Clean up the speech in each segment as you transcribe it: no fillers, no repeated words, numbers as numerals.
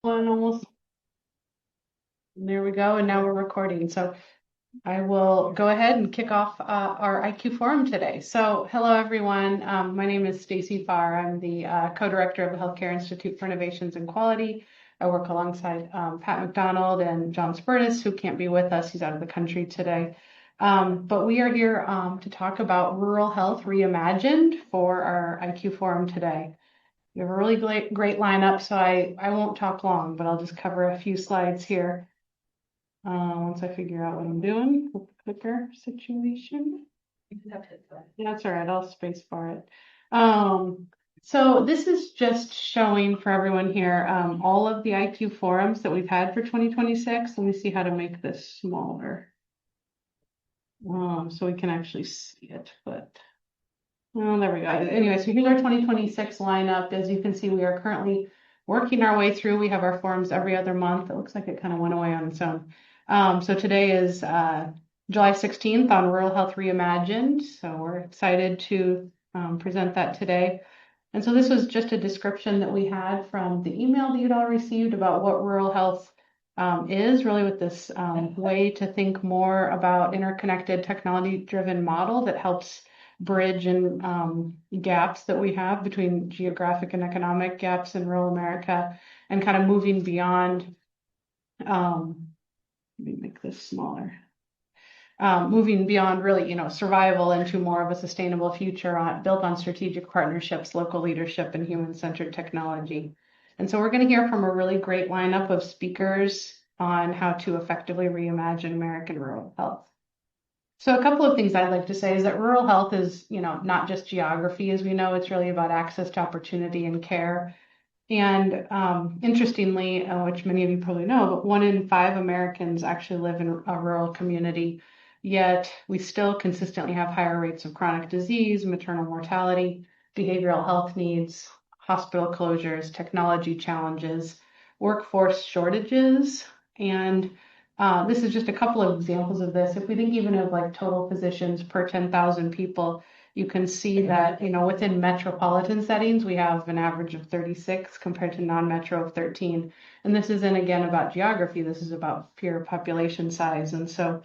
One almost. There we go. And now we're recording. So I will go ahead and kick off our IQ Forum today. So hello, everyone. My name is Stacy Farr. I'm the co-director of the Healthcare Institute for Innovations and Quality. I work alongside Pat McDonald and John Spurtis, who can't be with us. He's out of the country today. But we are here to talk about rural health reimagined for our IQ Forum today. We have a really great lineup, so I won't talk long, but I'll just cover a few slides here. Once I figure out what I'm doing with the clicker situation. That's all right, I'll space bar it. So this is just showing for everyone here all of the IQ forums that we've had for 2026. Let me see how to make this smaller so we can actually see it, but well, there we go. Anyway, so here's our 2026 lineup. As you can see, we are currently working our way through. We have our forums every other month. It looks like it kind of went away on its own. So today is July 16th on Rural Health Reimagined. So we're excited to present that today. And so this was just a description that we had from the email that you'd all received about what rural health is, really with this way to think more about interconnected technology-driven model that helps bridge and gaps that we have between geographic and economic gaps in rural America, and kind of moving beyond, let me make this smaller, moving beyond really, survival into more of a sustainable future built on strategic partnerships, local leadership, and human-centered technology. And so we're going to hear from a really great lineup of speakers on how to effectively reimagine American rural health. So a couple of things I'd like to say is that rural health is, not just geography, as we know. It's really about access to opportunity and care. And interestingly, which many of you probably know, but 1 in 5 Americans actually live in a rural community, yet we still consistently have higher rates of chronic disease, maternal mortality, behavioral health needs, hospital closures, technology challenges, workforce shortages, and this is just a couple of examples of this. If we think even of like total physicians per 10,000 people, you can see that, within metropolitan settings, we have an average of 36 compared to non-metro of 13. And this isn't, again, about geography. This is about pure population size. And so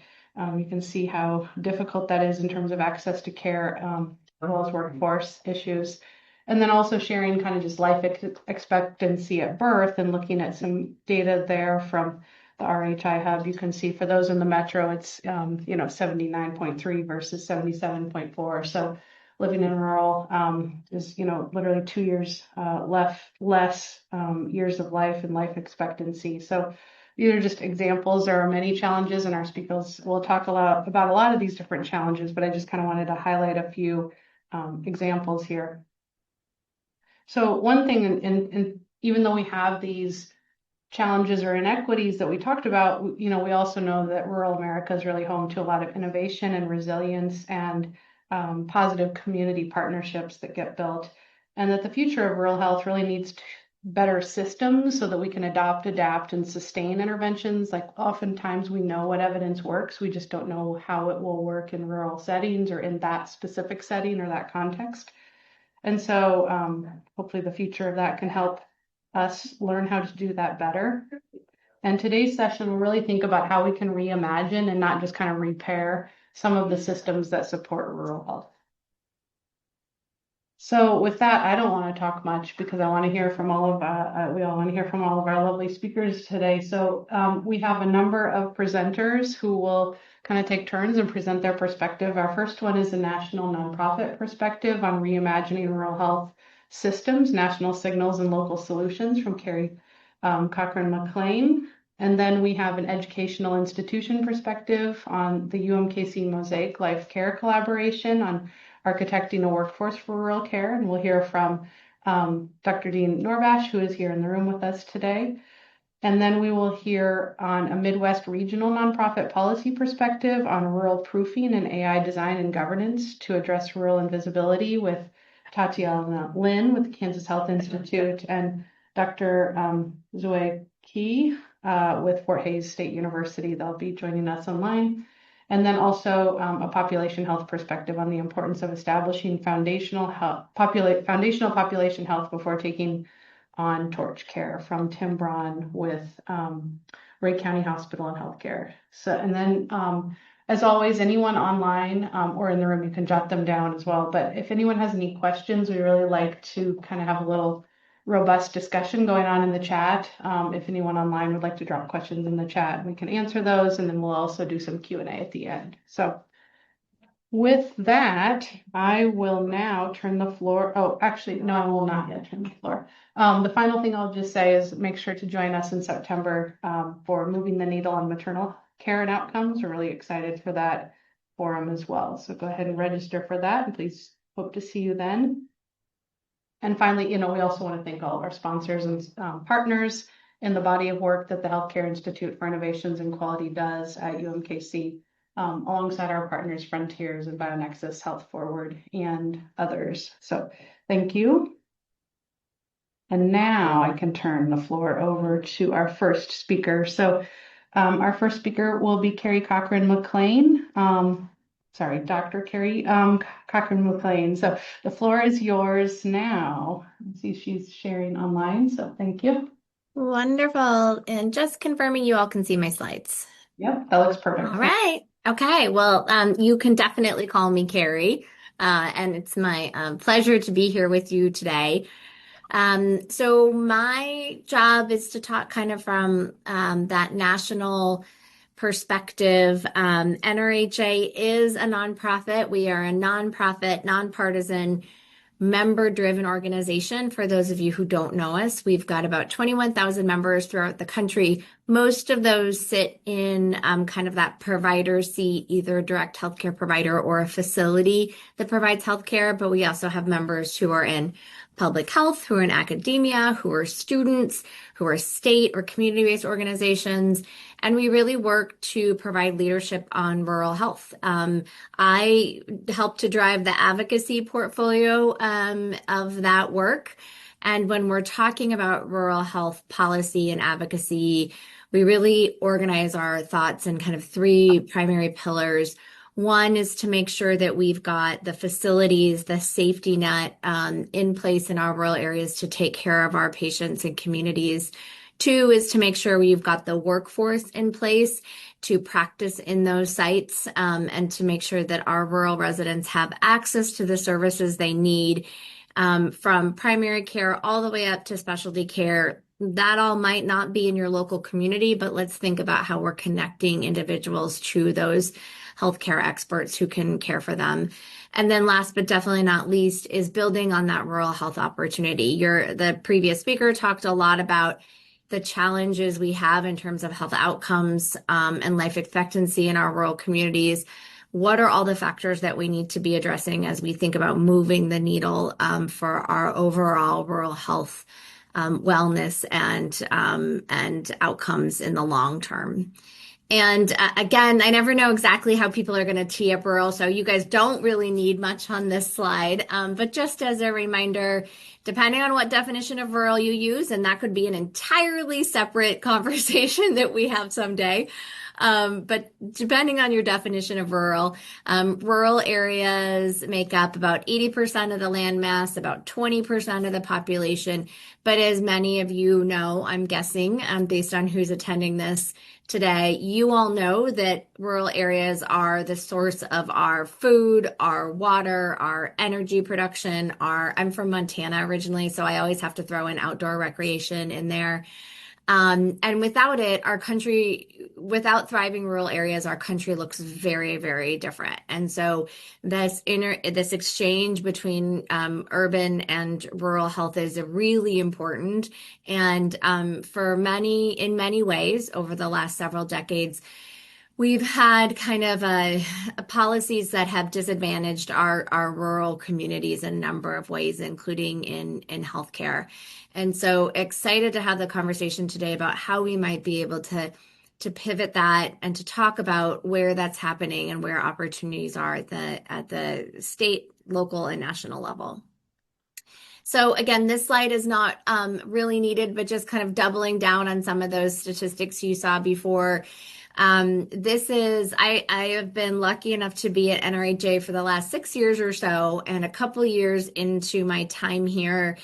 you can see how difficult that is in terms of access to care, as well as workforce issues. And then also sharing kind of just life expectancy at birth and looking at some data there from the RHI Hub. You can see for those in the metro, it's 79.3 versus 77.4. So living in rural is literally 2 years less years of life and life expectancy. So these are just examples. There are many challenges, and our speakers will talk about a lot of these different challenges, but I just kind of wanted to highlight a few examples here. So one thing, and even though we have these challenges or inequities that we talked about, we also know that rural America is really home to a lot of innovation and resilience and positive community partnerships that get built, and that the future of rural health really needs better systems so that we can adopt, adapt, and sustain interventions. Like oftentimes we know what evidence works, we just don't know how it will work in rural settings or in that specific setting or that context. And so hopefully the future of that can help us learn how to do that better. And today's session will really think about how we can reimagine and not just kind of repair some of the systems that support rural health. So with that, I don't want to talk much because I want to hear from all of our lovely speakers today. So we have a number of presenters who will kind of take turns and present their perspective. Our first one is the national nonprofit perspective on reimagining rural health systems, national signals, and local solutions from Carrie Cochran-McLean. And then we have an educational institution perspective on the UMKC Mosaic Life Care collaboration on architecting a workforce for rural care. And we'll hear from Dr. Dean Norbash, who is here in the room with us today. And then we will hear on a Midwest regional nonprofit policy perspective on rural proofing and AI design and governance to address rural invisibility with Tatiana Lin with the Kansas Health Institute and Dr. Zoe Key with Fort Hays State University. They'll be joining us online. And then also a population health perspective on the importance of establishing foundational population health before taking on Torch Care from Tim Braun with Ray County Hospital and Healthcare. So, and then as always, anyone online or in the room, you can jot them down as well. But if anyone has any questions, we really like to kind of have a little robust discussion going on in the chat. If anyone online would like to drop questions in the chat, we can answer those, and then we'll also do some Q&A at the end. So with that, I will now turn the floor. Oh, actually, no, I will not yet turn the floor. The final thing I'll just say is make sure to join us in September for Moving the Needle on Maternal Care and Outcomes. We're really excited for that forum as well. So go ahead and register for that, and please hope to see you then. And finally, we also want to thank all of our sponsors and partners in the body of work that the Healthcare Institute for Innovations and Quality does at UMKC, alongside our partners, Frontiers and BioNexus, Health Forward, and others. So thank you. And now I can turn the floor over to our first speaker. So our first speaker will be Carrie Cochran-McLean. Dr. Carrie Cochran-McLean. So the floor is yours now. I see she's sharing online, so thank you. Wonderful. And just confirming you all can see my slides. Yep, that looks perfect. All right. Okay. Well, you can definitely call me Carrie, and it's my pleasure to be here with you today. So my job is to talk kind of from that national perspective. NRHA is a nonprofit. We are a nonprofit, nonpartisan, member-driven organization. For those of you who don't know us, we've got about 21,000 members throughout the country. Most of those sit in kind of that provider seat, either a direct healthcare provider or a facility that provides healthcare. But we also have members who are in public health, who are in academia, who are students, who are state or community-based organizations. And we really work to provide leadership on rural health. I help to drive the advocacy portfolio of that work. And when we're talking about rural health policy and advocacy, we really organize our thoughts in kind of three primary pillars. One is to make sure that we've got the facilities, the safety net in place in our rural areas to take care of our patients and communities. Two is to make sure we've got the workforce in place to practice in those sites, and to make sure that our rural residents have access to the services they need, from primary care all the way up to specialty care. That all might not be in your local community, but let's think about how we're connecting individuals to those healthcare experts who can care for them. And then last but definitely not least is building on that rural health opportunity. The previous speaker talked a lot about the challenges we have in terms of health outcomes and life expectancy in our rural communities. What are all the factors that we need to be addressing as we think about moving the needle for our overall rural health wellness and outcomes in the long term? And again, I never know exactly how people are going to tee up rural, so you guys don't really need much on this slide. But just as a reminder, depending on what definition of rural you use, and that could be an entirely separate conversation that we have someday. But depending on your definition of rural areas make up about 80% of the land mass, about 20% of the population. But as many of you know, I'm guessing, based on who's attending this today, you all know that rural areas are the source of our food, our water, our energy production. I'm from Montana originally, so I always have to throw in outdoor recreation in there. And without it, without thriving rural areas, our country looks very, very different. And so this exchange between urban and rural health is really important. And in many ways, over the last several decades, we've had kind of policies that have disadvantaged our rural communities in a number of ways, including in healthcare. And so excited to have the conversation today about how we might be able to pivot that and to talk about where that's happening and where opportunities are at the state, local, and national level. So again, this slide is not really needed, but just kind of doubling down on some of those statistics you saw before. I have been lucky enough to be at NRHA for the last 6 years or so, and a couple years into my time here,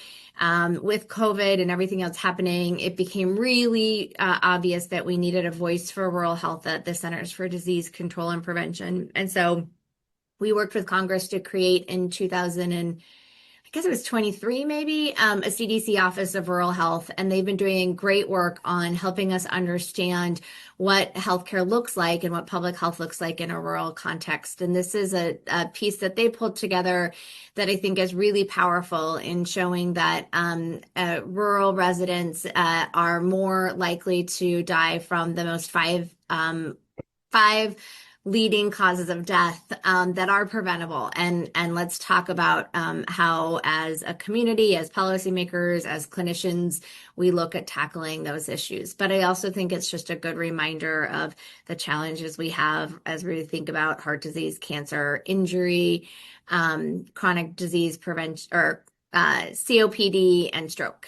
with COVID and everything else happening, it became really obvious that we needed a voice for rural health at the Centers for Disease Control and Prevention. And so we worked with Congress to create in 2000 and I guess it was 23 maybe, a CDC Office of Rural Health, and they've been doing great work on helping us understand what healthcare looks like and what public health looks like in a rural context. And this is a piece that they pulled together that I think is really powerful in showing that rural residents are more likely to die from the most five leading causes of death that are preventable. And let's talk about how, as a community, as policymakers, as clinicians, we look at tackling those issues. But I also think it's just a good reminder of the challenges we have as we think about heart disease, cancer, injury, chronic disease prevention, or COPD, and stroke.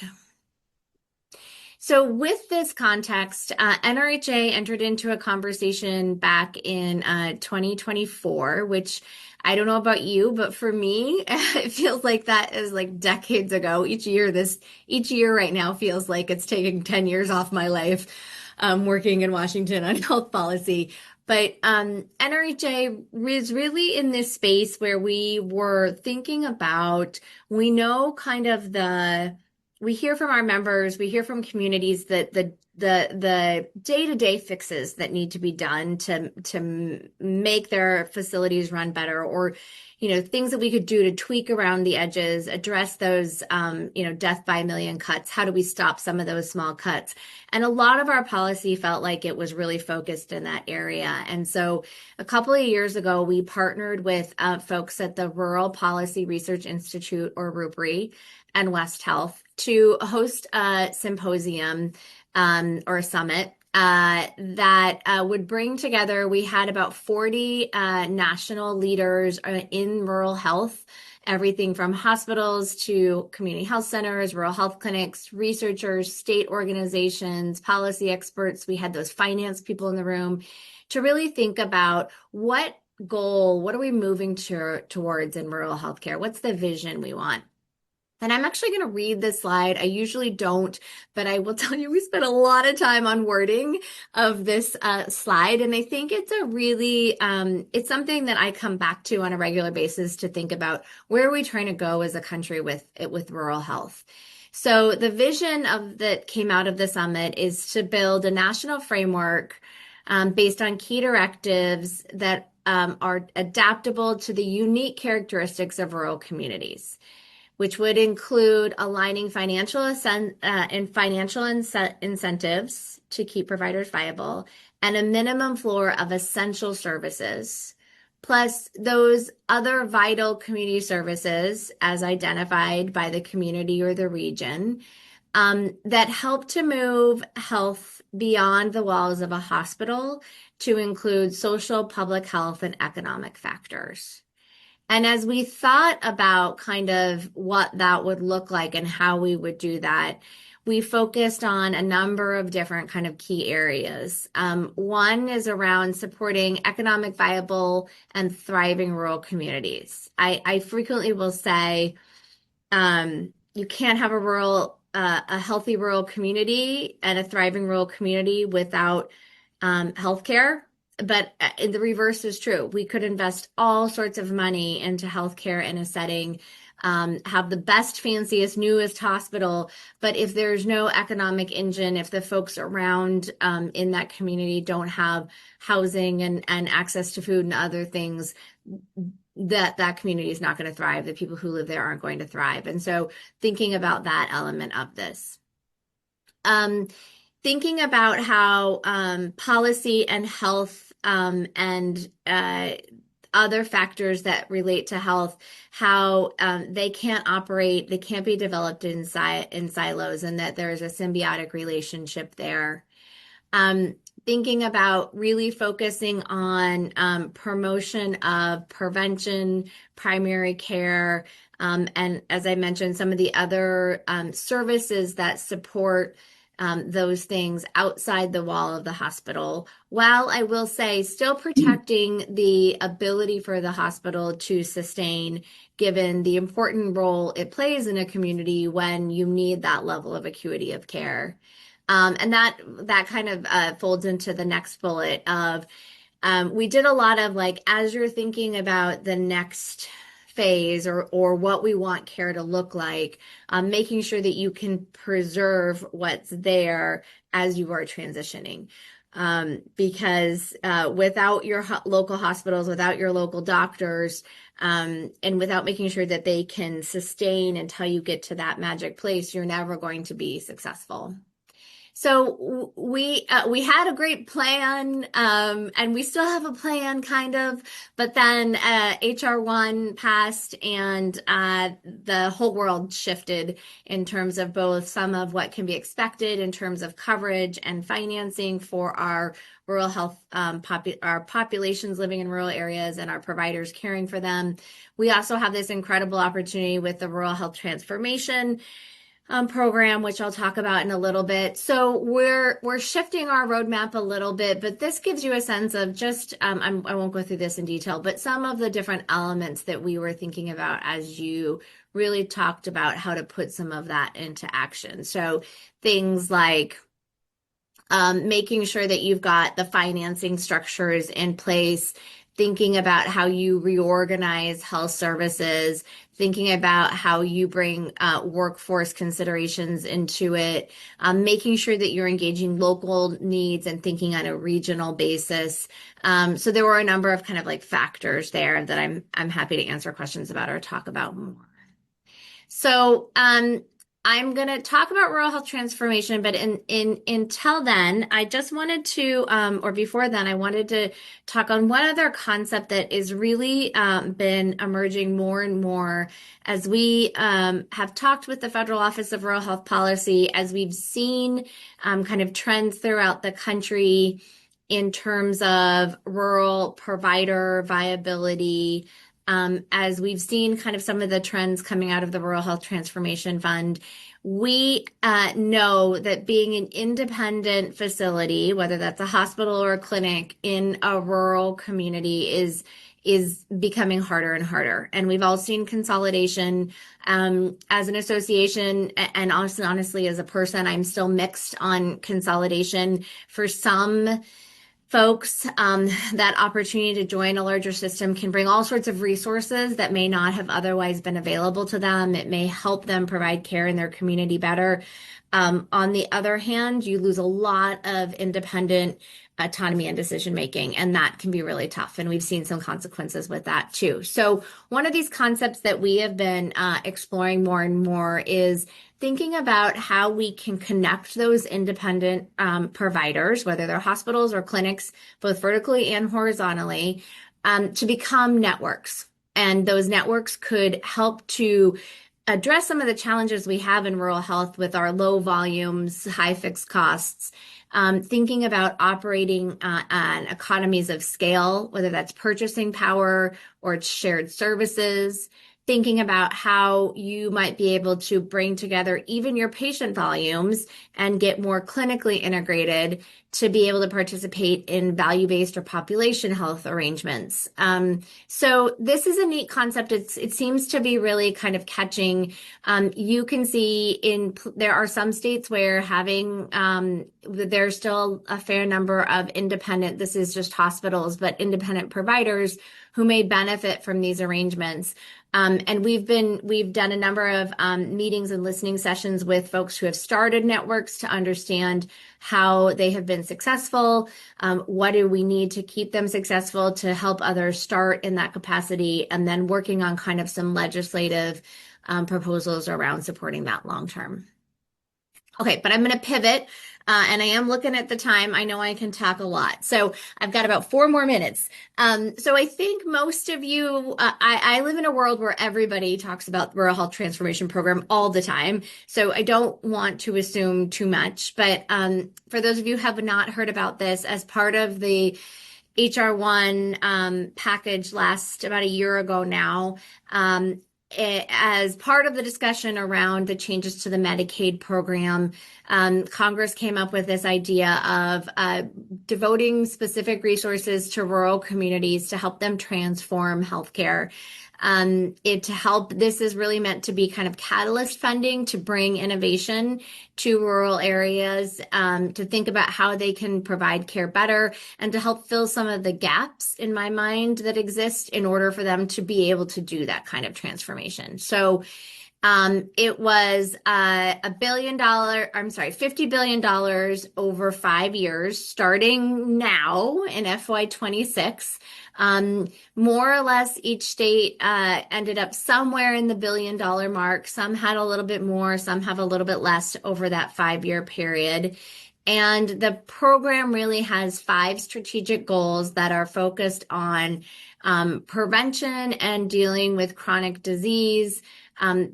So with this context, NRHA entered into a conversation back in 2024, which I don't know about you, but for me, it feels like that is like decades ago. Each year right now feels like it's taking 10 years off my life, working in Washington on health policy. But NRHA was really in this space where we were thinking about, we know kind of we hear from our members, we hear from communities that the day-to-day fixes that need to be done to make their facilities run better, or things that we could do to tweak around the edges, address those death by a million cuts. How do we stop some of those small cuts? And a lot of our policy felt like it was really focused in that area. And so a couple of years ago, we partnered with folks at the Rural Policy Research Institute, or RUPRI, and West Health to host a symposium or a summit that would bring together, we had about 40 national leaders in rural health, everything from hospitals to community health centers, rural health clinics, researchers, state organizations, policy experts. We had those finance people in the room to really think about what are we moving towards in rural healthcare? What's the vision we want? And I'm actually going to read this slide. I usually don't, but I will tell you we spent a lot of time on wording of this slide. And I think it's it's something that I come back to on a regular basis to think about, where are we trying to go as a country with rural health? So the vision that came out of the summit is to build a national framework based on key directives that are adaptable to the unique characteristics of rural communities, which would include aligning financial incentives to keep providers viable, and a minimum floor of essential services, plus those other vital community services as identified by the community or the region, that help to move health beyond the walls of a hospital to include social, public health, and economic factors. And as we thought about kind of what that would look like and how we would do that, we focused on a number of different kind of key areas. One is around supporting economic viable and thriving rural communities. I frequently will say, you can't have a healthy rural community and a thriving rural community without healthcare. But the reverse is true. We could invest all sorts of money into healthcare in a setting, have the best, fanciest, newest hospital. But if there's no economic engine, if the folks around in that community don't have housing and access to food and other things, that community is not going to thrive. The people who live there aren't going to thrive. And so thinking about that element of this. Thinking about how policy and health and other factors that relate to health, how they can't be developed in silos, and that there's a symbiotic relationship there. Thinking about really focusing on promotion of prevention, primary care, and as I mentioned, some of the other services that support those things outside the wall of the hospital, while I will say still protecting the ability for the hospital to sustain, given the important role it plays in a community when you need that level of acuity of care. And that kind of folds into the next bullet of we did a lot of like, as you're thinking about the next phase or what we want care to look like, making sure that you can preserve what's there as you are transitioning. Because without your local hospitals, without your local doctors, and without making sure that they can sustain until you get to that magic place, you're never going to be successful. So we had a great plan, and we still have a plan, kind of. But then HR1 passed, and the whole world shifted in terms of both some of what can be expected in terms of coverage and financing for our rural health, our populations living in rural areas and our providers caring for them. We also have this incredible opportunity with the rural health transformation program, which I'll talk about in a little bit. So we're shifting our roadmap a little bit, but this gives you a sense of just I won't go through this in detail, but some of the different elements that we were thinking about as you really talked about how to put some of that into action. So things like making sure that you've got the financing structures in place, thinking about how you reorganize health services, thinking about how you bring workforce considerations into it, making sure that you're engaging local needs and thinking on a regional basis. So there were a number of kind of like factors there that I'm happy to answer questions about or talk about more. So I'm going to talk about rural health transformation, but until then, I just wanted to, or before then, I wanted to talk on one other concept that is really been emerging more and more as we have talked with the Federal Office of Rural Health Policy, as we've seen kind of trends throughout the country in terms of rural provider viability. As we've seen kind of some of the trends coming out of the Rural Health Transformation Fund, we know that being an independent facility, whether that's a hospital or a clinic in a rural community, is becoming harder and harder. And we've all seen consolidation. As an association, and honestly, as a person, I'm still mixed on consolidation. For some folks, that opportunity to join a larger system can bring all sorts of resources that may not have otherwise been available to them. It may help them provide care in their community better. On the other hand, you lose a lot of independent autonomy and decision making, and that can be really tough. And we've seen some consequences with that too. So one of these concepts that we have been exploring more and more is thinking about how we can connect those independent providers, whether they're hospitals or clinics, both vertically and horizontally, to become networks. And those networks could help to address some of the challenges we have in rural health with our low volumes, high fixed costs, thinking about operating on economies of scale, whether that's purchasing power or it's shared services, thinking about how you might be able to bring together even your patient volumes and get more clinically integrated to be able to participate in value-based or population health arrangements. So this is a neat concept. It seems to be really kind of catching. You can see there are some states where having, there's still a fair number of independent, this is just hospitals, but independent providers who may benefit from these arrangements. And we've done a number of meetings and listening sessions with folks who have started networks to understand how they have been successful. What do we need to keep them successful to help others start in that capacity, and then working on kind of some legislative proposals around supporting that long term. Okay, but I'm going to pivot. And I am looking at the time. I know I can talk a lot. So I've got about 4 more minutes. So I think most of you, I live in a world where everybody talks about the Rural Health Transformation Program all the time. So I don't want to assume too much. But for those of you who have not heard about this, as part of the HR1 package about a year ago now, as part of the discussion around the changes to the Medicaid program, Congress came up with this idea of devoting specific resources to rural communities to help them transform healthcare. This is really meant to be kind of catalyst funding to bring innovation to rural areas, to think about how they can provide care better and to help fill some of the gaps in my mind that exist in order for them to be able to do that kind of transformation. So it was $50 billion over 5 years, starting now in FY26. More or less, each state ended up somewhere in the $1 billion mark. Some had a little bit more, some have a little bit less over that 5 year period. And the program really has 5 strategic goals that are focused on prevention and dealing with chronic disease,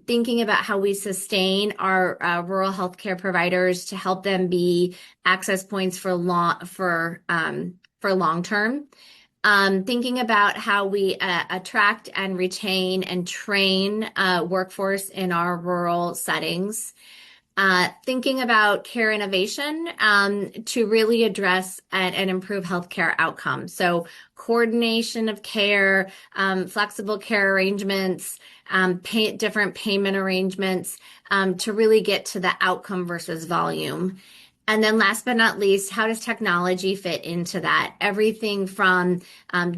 thinking about how we sustain our rural healthcare providers to help them be access points for long term. Thinking about how we attract and retain and train workforce in our rural settings. Thinking about care innovation to really address and improve healthcare outcomes. So coordination of care, flexible care arrangements, different payment arrangements to really get to the outcome versus volume. And then last but not least, how does technology fit into that? Everything from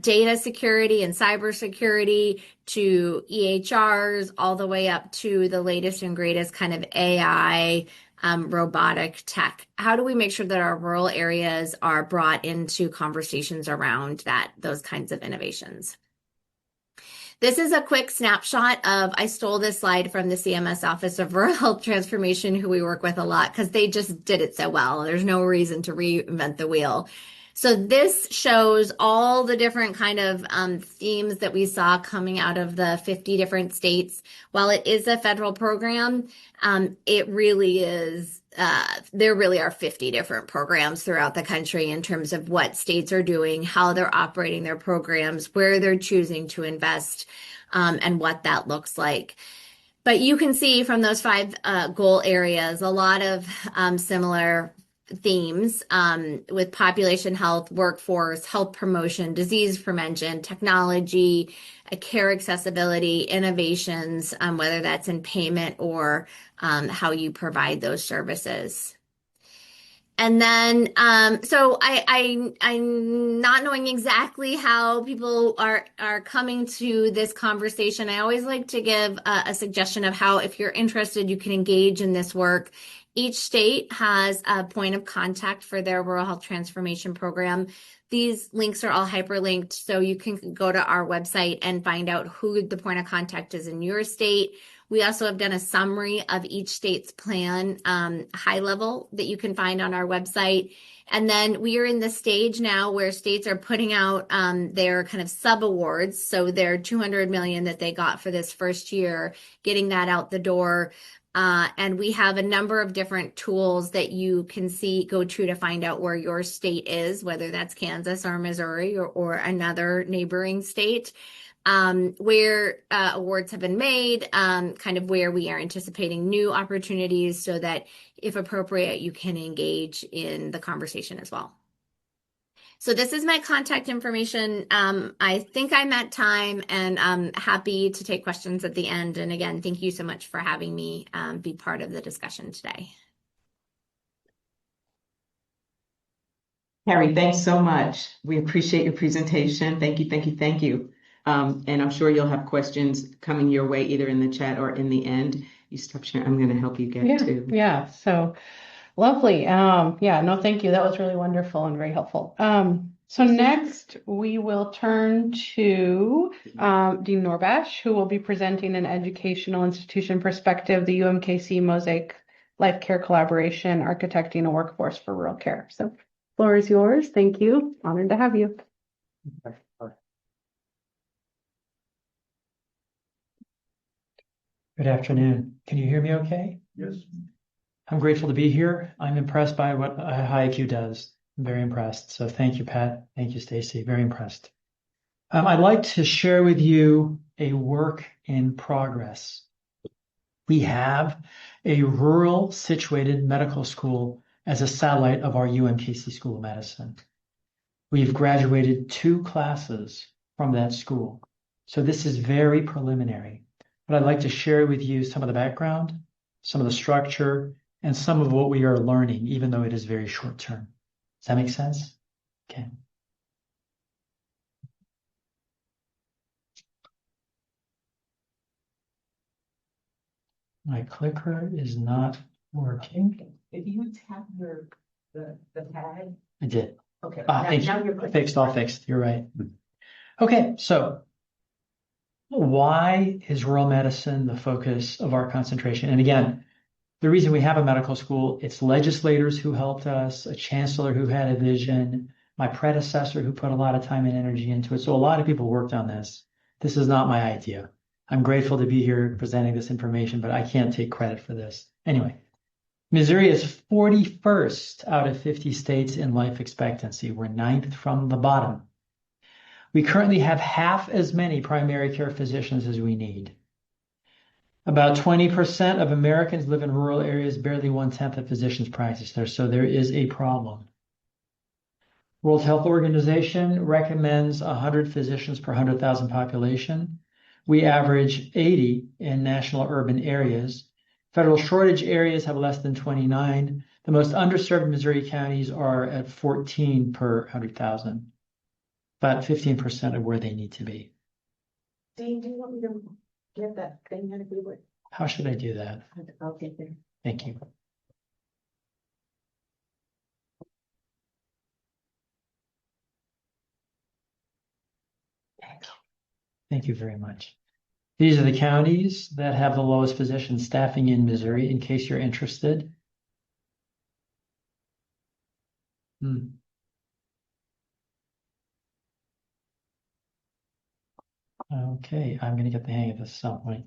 data security and cybersecurity to EHRs, all the way up to the latest and greatest kind of AI, robotic tech. How do we make sure that our rural areas are brought into conversations around those kinds of innovations? This is a quick snapshot I stole this slide from the CMS Office of Rural Health Transformation, who we work with a lot because they just did it so well. There's no reason to reinvent the wheel. So this shows all the different kind of themes that we saw coming out of the 50 different states. While it is a federal program, it really is, there really are 50 different programs throughout the country in terms of what states are doing, how they're operating their programs, where they're choosing to invest, and what that looks like. But you can see from those 5 goal areas, a lot of similar themes with population health, workforce, health promotion, disease prevention, technology, care accessibility, innovations, whether that's in payment or how you provide those services. And then, so I'm not knowing exactly how people are coming to this conversation. I always like to give a suggestion of how, if you're interested, you can engage in this work. Each state has a point of contact for their rural health transformation program. These links are all hyperlinked, so you can go to our website and find out who the point of contact is in your state. We also have done a summary of each state's plan, high level, that you can find on our website. And then we are in the stage now where states are putting out their kind of sub-awards. So their $200 million that they got for this first year, getting that out the door. And we have a number of different tools that you can go to find out where your state is, whether that's Kansas or Missouri or another neighboring state, where awards have been made, kind of where we are anticipating new opportunities so that if appropriate, you can engage in the conversation as well. So this is my contact information. I think I'm at time, and I'm happy to take questions at the end. And again, thank you so much for having me be part of the discussion today. Carrie, thanks so much. We appreciate your presentation. Thank you, thank you, thank you. And I'm sure you'll have questions coming your way either in the chat or in the end. You stop sharing. I'm going to help you get to. Yeah, so lovely. Yeah, no, thank you. That was really wonderful and very helpful. So next we will turn to Dean Norbash, who will be presenting an educational institution perspective, the UMKC Mosaic Life Care Collaboration, Architecting a Workforce for Rural Care. So floor is yours. Thank you. Honored to have you. Good afternoon. Can you hear me okay? Yes. I'm grateful to be here. I'm impressed by what HiIQ does. I'm very impressed. So thank you, Pat. Thank you, Stacy. Very impressed. I'd like to share with you a work in progress. We have a rural situated medical school as a satellite of our UMKC School of Medicine. We've graduated 2 classes from that school. So this is very preliminary, but I'd like to share with you some of the background, some of the structure, and some of what we are learning, even though it is very short term. Does that make sense? Okay. My clicker is not working. If you tap the tag. I did. Okay. Thank now you. you're Fixed, all fixed. You're right. Okay, so why is rural medicine the focus of our concentration? And again, the reason we have a medical school, it's legislators who helped us, a chancellor who had a vision, my predecessor who put a lot of time and energy into it. So a lot of people worked on this. This is not my idea. I'm grateful to be here presenting this information, but I can't take credit for this. Anyway, Missouri is 41st out of 50 states in life expectancy. We're 9th from the bottom. We currently have half as many primary care physicians as we need. About 20% of Americans live in rural areas, barely 1/10 of physicians practice there, so there is a problem. World Health Organization recommends 100 physicians per 100,000 population. We average 80 in national urban areas. Federal shortage areas have less than 29. The most underserved Missouri counties are at 14 per 100,000, about 15% of where they need to be. Dean, do you want me to get that thing out of your? How should I do that? I'll get there. Thank you. Thank you very much. These are the counties that have the lowest physician staffing in Missouri, in case you're interested. Okay, I'm going to get the hang of this at some point.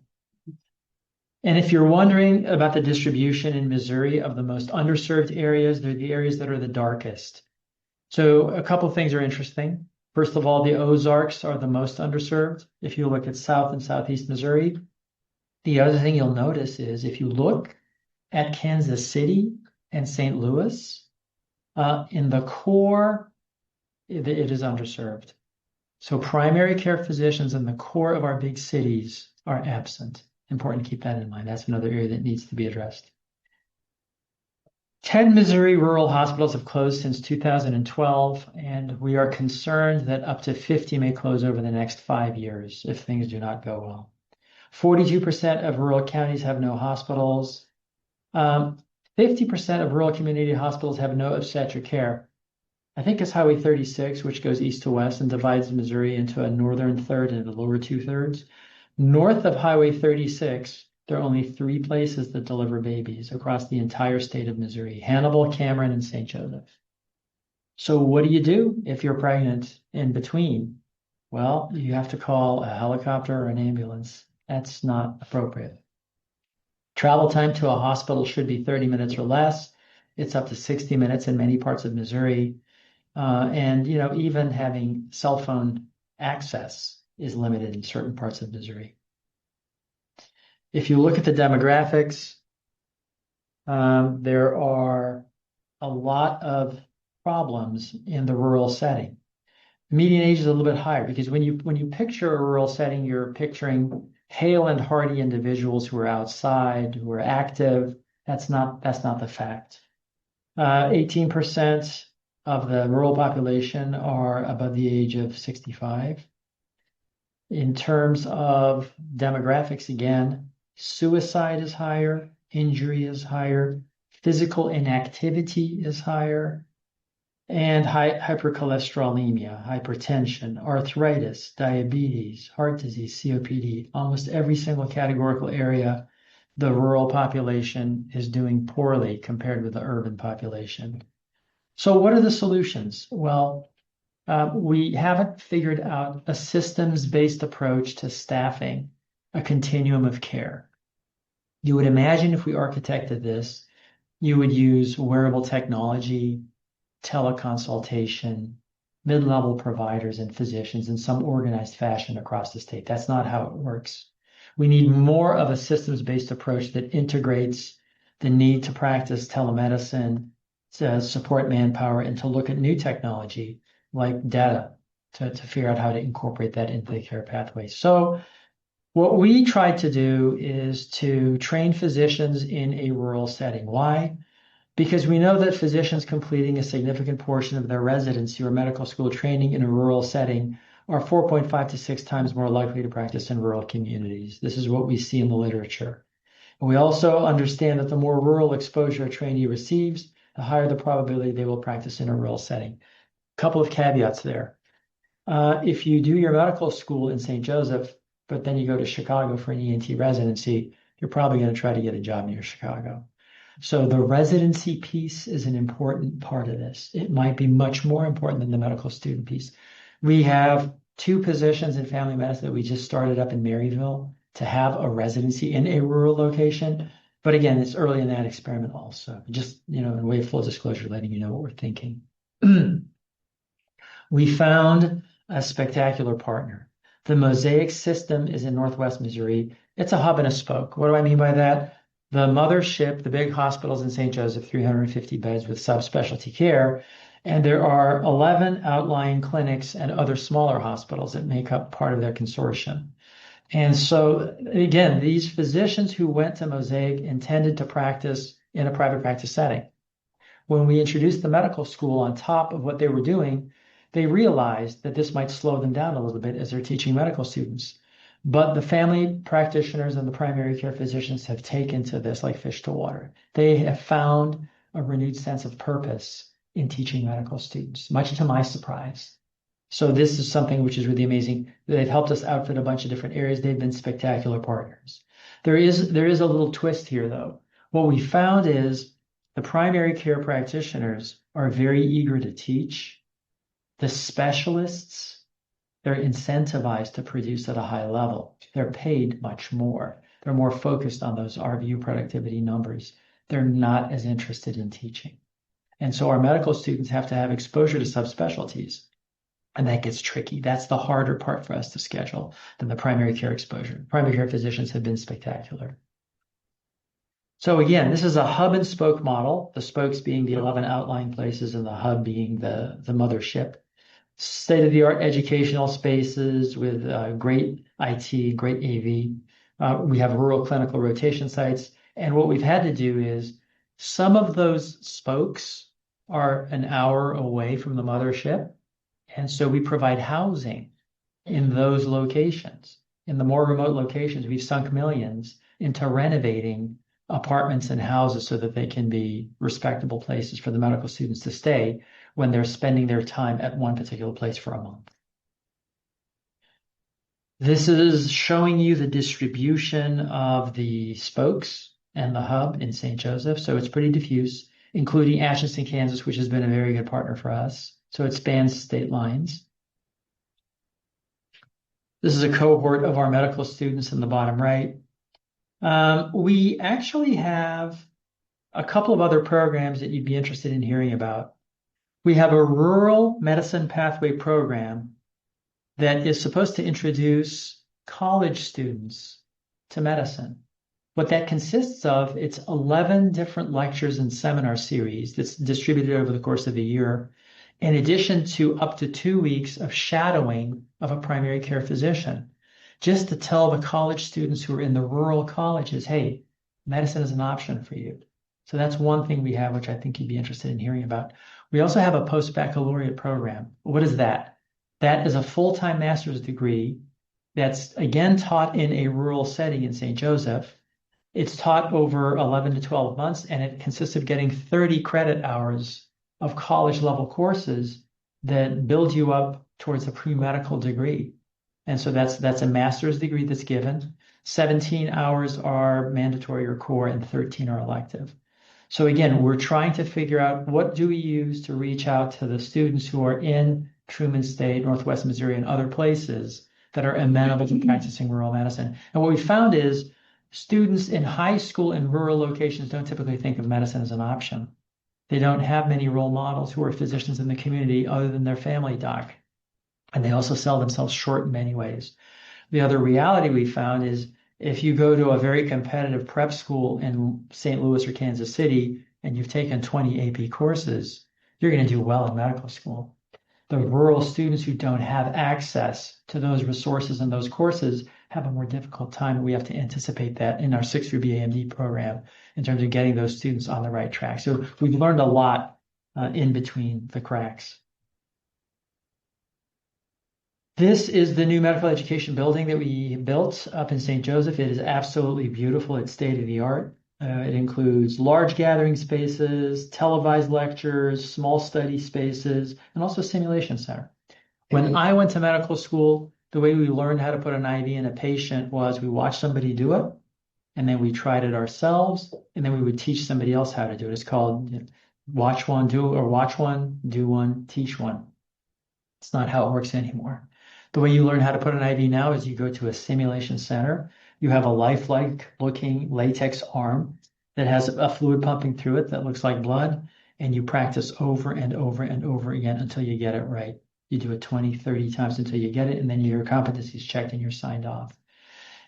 And if you're wondering about the distribution in Missouri of the most underserved areas, they're the areas that are the darkest. So a couple of things are interesting. First of all, the Ozarks are the most underserved. If you look at South and Southeast Missouri, the other thing you'll notice is if you look at Kansas City and St. Louis, in the core, it is underserved. So primary care physicians in the core of our big cities are absent. Important to keep that in mind. That's another area that needs to be addressed. 10 Missouri rural hospitals have closed since 2012, and we are concerned that up to 50 may close over the next 5 years if things do not go well. 42% of rural counties have no hospitals. 50% of rural community hospitals have no obstetric care. I think it's Highway 36, which goes east to west and divides Missouri into a northern third and a lower 2/3. North of Highway 36, there are only 3 places that deliver babies across the entire state of Missouri: Hannibal, Cameron, and St. Joseph. So what do you do if you're pregnant in between? Well, you have to call a helicopter or an ambulance. That's not appropriate. Travel time to a hospital should be 30 minutes or less. It's up to 60 minutes in many parts of Missouri. And, even having cell phone access is limited in certain parts of Missouri. If you look at the demographics, there are a lot of problems in the rural setting. The median age is a little bit higher because when you picture a rural setting, you're picturing hale and hearty individuals who are outside, who are active. That's not the fact. 18% of the rural population are above the age of 65. In terms of demographics, again, suicide is higher, injury is higher, physical inactivity is higher, and hypercholesterolemia, hypertension, arthritis, diabetes, heart disease, COPD. Almost every single categorical area, the rural population is doing poorly compared with the urban population. So what are the solutions? Well, we haven't figured out a systems-based approach to staffing a continuum of care. You would imagine if we architected this, you would use wearable technology, teleconsultation, mid-level providers and physicians in some organized fashion across the state. That's not how it works. We need more of a systems-based approach that integrates the need to practice telemedicine, to support manpower, and to look at new technology like data to figure out how to incorporate that into the care pathway. So what we tried to do is to train physicians in a rural setting. Why? Because we know that physicians completing a significant portion of their residency or medical school training in a rural setting are 4.5 to 6 times more likely to practice in rural communities. This is what we see in the literature. And we also understand that the more rural exposure a trainee receives, the higher the probability they will practice in a rural setting. A couple of caveats there. If you do your medical school in St. Joseph, but then you go to Chicago for an ENT residency, you're probably going to try to get a job near Chicago. So the residency piece is an important part of this. It might be much more important than the medical student piece. We have 2 positions in family medicine that we just started up in Maryville to have a residency in a rural location. But again, it's early in that experiment also. Just, in way of full disclosure, letting you know what we're thinking. We found a spectacular partner. The Mosaic system is in Northwest Missouri. It's a hub and a spoke. What do I mean by that? The mothership, the big hospitals in St. Joseph, 350 beds with subspecialty care. And there are 11 outlying clinics and other smaller hospitals that make up part of their consortium. And so, again, these physicians who went to Mosaic intended to practice in a private practice setting. When we introduced the medical school on top of what they were doing, they realized that this might slow them down a little bit as they're teaching medical students. But the family practitioners and the primary care physicians have taken to this like fish to water. They have found a renewed sense of purpose in teaching medical students, much to my surprise. So this is something which is really amazing. They've helped us outfit a bunch of different areas. They've been spectacular partners. There is a little twist here, though. What we found is the primary care practitioners are very eager to teach. The specialists, they're incentivized to produce at a high level. They're paid much more. They're more focused on those RVU productivity numbers. They're not as interested in teaching. And so our medical students have to have exposure to subspecialties. And that gets tricky. That's the harder part for us to schedule than the primary care exposure. Primary care physicians have been spectacular. So again, this is a hub and spoke model, the spokes being the 11 outlying places and the hub being the mothership. State-of-the-art educational spaces with great IT, great AV. We have rural clinical rotation sites. And what we've had to do is some of those spokes are an hour away from the mothership. And so we provide housing in those locations. In the more remote locations, we've sunk millions into renovating apartments and houses so that they can be respectable places for the medical students to stay when they're spending their time at one particular place for a month. This is showing you the distribution of the spokes and the hub in St. Joseph. So it's pretty diffuse, including Atchison, Kansas, which has been a very good partner for us. So it spans state lines. This is a cohort of our medical students in the bottom right. We actually have a couple of other programs that you'd be interested in hearing about. We have a rural medicine pathway program that is supposed to introduce college students to medicine. What that consists of, it's 11 different lectures and seminar series that's distributed over the course of a year, in addition to up to 2 weeks of shadowing of a primary care physician, just to tell the college students who are in the rural colleges, hey, medicine is an option for you. So that's one thing we have, which I think you'd be interested in hearing about. We also have a post-baccalaureate program. What is that? That is a full-time master's degree that's, again, taught in a rural setting in St. Joseph. It's taught over 11 to 12 months, and it consists of getting 30 credit hours of college-level courses that build you up towards a pre-medical degree. And so that's a master's degree that's given. 17 hours are mandatory or core, and 13 are elective. So again, we're trying to figure out what do we use to reach out to the students who are in Truman State, Northwest Missouri, and other places that are amenable to practicing rural medicine. And what we found is students in high school in rural locations don't typically think of medicine as an option. They don't have many role models who are physicians in the community other than their family doc. And they also sell themselves short in many ways. The other reality we found is if you go to a very competitive prep school in St. Louis or Kansas City and you've taken 20 AP courses, you're going to do well in medical school. The rural students who don't have access to those resources and those courses have a more difficult time. We have to anticipate that in our 6 through BAMD program in terms of getting those students on the right track. So we've learned a lot in between the cracks. This is the new medical education building that we built up in St. Joseph. It is absolutely beautiful. It's state of the art. It includes large gathering spaces, televised lectures, small study spaces, and also a simulation center. When I went to medical school, the way we learned how to put an IV in a patient was we watched somebody do it, and then we tried it ourselves, and then we would teach somebody else how to do it. It's called watch one, do, or watch one, do one, teach one. It's not how it works anymore. The way you learn how to put an IV now is you go to a simulation center. You have a lifelike looking latex arm that has a fluid pumping through it that looks like blood, and you practice over and over and over again until you get it right. You do it 20, 30 times until you get it, and then your competency is checked and you're signed off.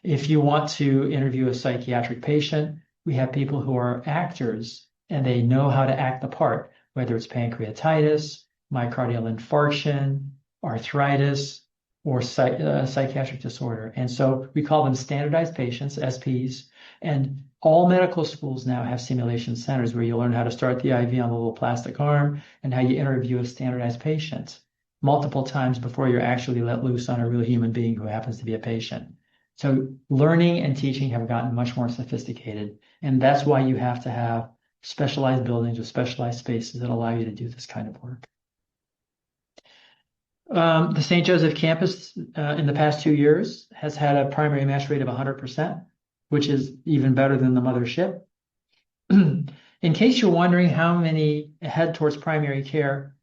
If you want to interview a psychiatric patient, we have people who are actors and they know how to act the part, whether it's pancreatitis, myocardial infarction, arthritis, or psychiatric disorder. And so we call them standardized patients, SPs, and all medical schools now have simulation centers where you learn how to start the IV on the little plastic arm and how you interview a standardized patient multiple times before you're actually let loose on a real human being who happens to be a patient. So learning and teaching have gotten much more sophisticated, and that's why you have to have specialized buildings with specialized spaces that allow you to do this kind of work. The St. Joseph campus in the past 2 years has had a primary match rate of 100%, which is even better than the mothership. In case you're wondering how many head towards primary care,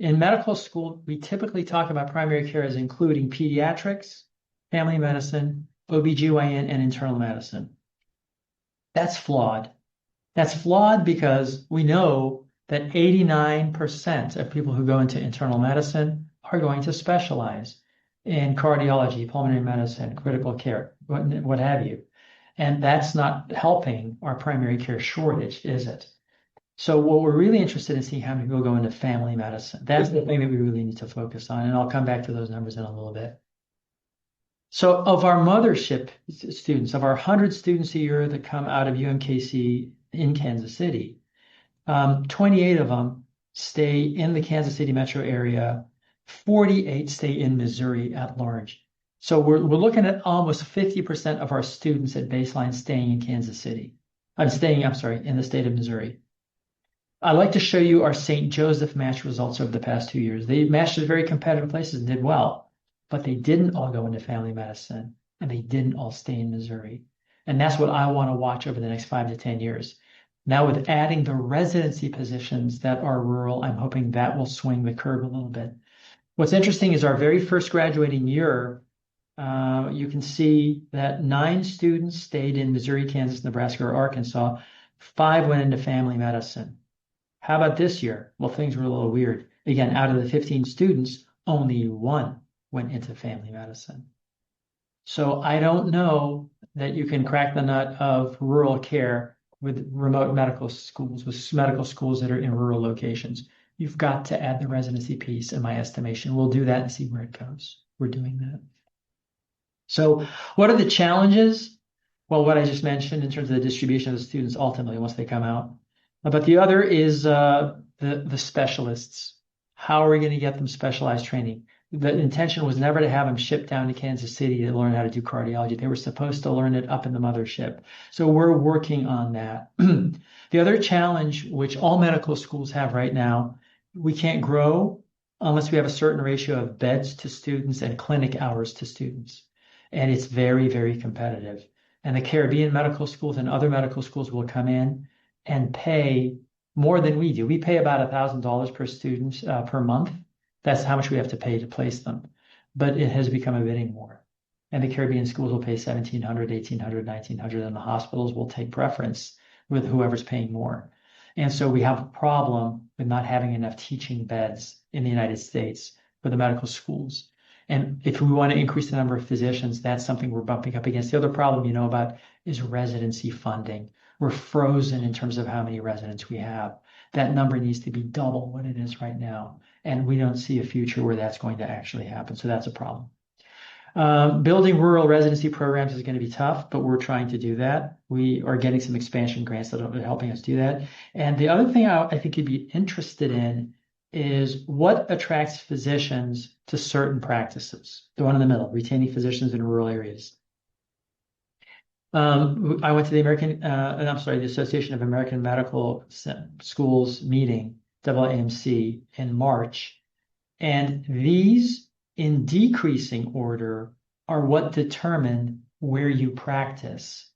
in medical school, we typically talk about primary care as including pediatrics, family medicine, OBGYN, and internal medicine. That's flawed. That's flawed because we know that 89% of people who go into internal medicine are going to specialize in cardiology, pulmonary medicine, critical care, what have you. And that's not helping our primary care shortage, is it? So what we're really interested in seeing how many people go into family medicine. That's the thing that we really need to focus on. And I'll come back to those numbers in a little bit. So of our mothership students, of our 100 students a year that come out of UMKC in Kansas City, 28 of them stay in the Kansas City metro area. 48 stay in Missouri at large. So we're looking at almost 50% of our students at baseline staying in Kansas City. In the state of Missouri. I'd like to show you our St. Joseph match results over the past 2 years. They matched at very competitive places and did well, but they didn't all go into family medicine and they didn't all stay in Missouri. And that's what I want to watch over the next 5 to 10 years. Now with adding the residency positions that are rural, I'm hoping that will swing the curve a little bit. What's interesting is our very first graduating year, you can see that 9 students stayed in Missouri, Kansas, Nebraska, or Arkansas. 5 went into family medicine. How about this year? Well, things were a little weird. Again, out of the 15 students, only 1 went into family medicine. So I don't know that you can crack the nut of rural care with remote medical schools, with medical schools that are in rural locations. You've got to add the residency piece, in my estimation. We'll do that and see where it goes. We're doing that. So what are the challenges? Well, what I just mentioned in terms of the distribution of the students ultimately once they come out. But the other is the specialists. How are we going to get them specialized training? The intention was never to have them shipped down to Kansas City to learn how to do cardiology. They were supposed to learn it up in the mothership. So we're working on that. The other challenge, which all medical schools have right now, we can't grow unless we have a certain ratio of beds to students and clinic hours to students. And it's very, very competitive. And the Caribbean medical schools and other medical schools will come in and pay more than we do. We pay about $1,000 per student per month. That's how much we have to pay to place them. But it has become a bidding war. And the Caribbean schools will pay $1,700, $1,800, $1,900, and the hospitals will take preference with whoever's paying more. And so we have a problem with not having enough teaching beds in the United States for the medical schools. And if we want to increase the number of physicians, that's something we're bumping up against. The other problem you know about is residency funding. We're frozen in terms of how many residents we have. That number needs to be double what it is right now. And we don't see a future where that's going to actually happen. So that's a problem. Building rural residency programs is going to be tough, but we're trying to do that. We are getting some expansion grants that are helping us do that. And the other thing I think you'd be interested in is what attracts physicians to certain practices. The one in the middle, retaining physicians in rural areas. I went to the Association of American Medical Schools meeting, AAMC, in March. And these, in decreasing order, are what determine where you practice.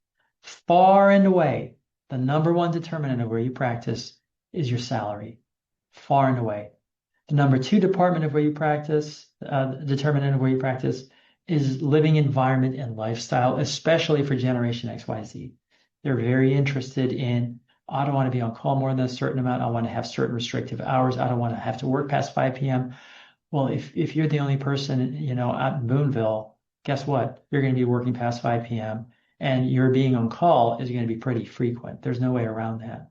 Far and away, the number one determinant of where you practice is your salary. Far and away. The number two determinant of where you practice is living environment and lifestyle, especially for Generation XYZ. They're very interested in, I don't want to be on call more than a certain amount. I want to have certain restrictive hours. I don't want to have to work past 5 p.m. Well, if you're the only person, out in Boonville, guess what? You're going to be working past 5 p.m. and your being on call is going to be pretty frequent. There's no way around that.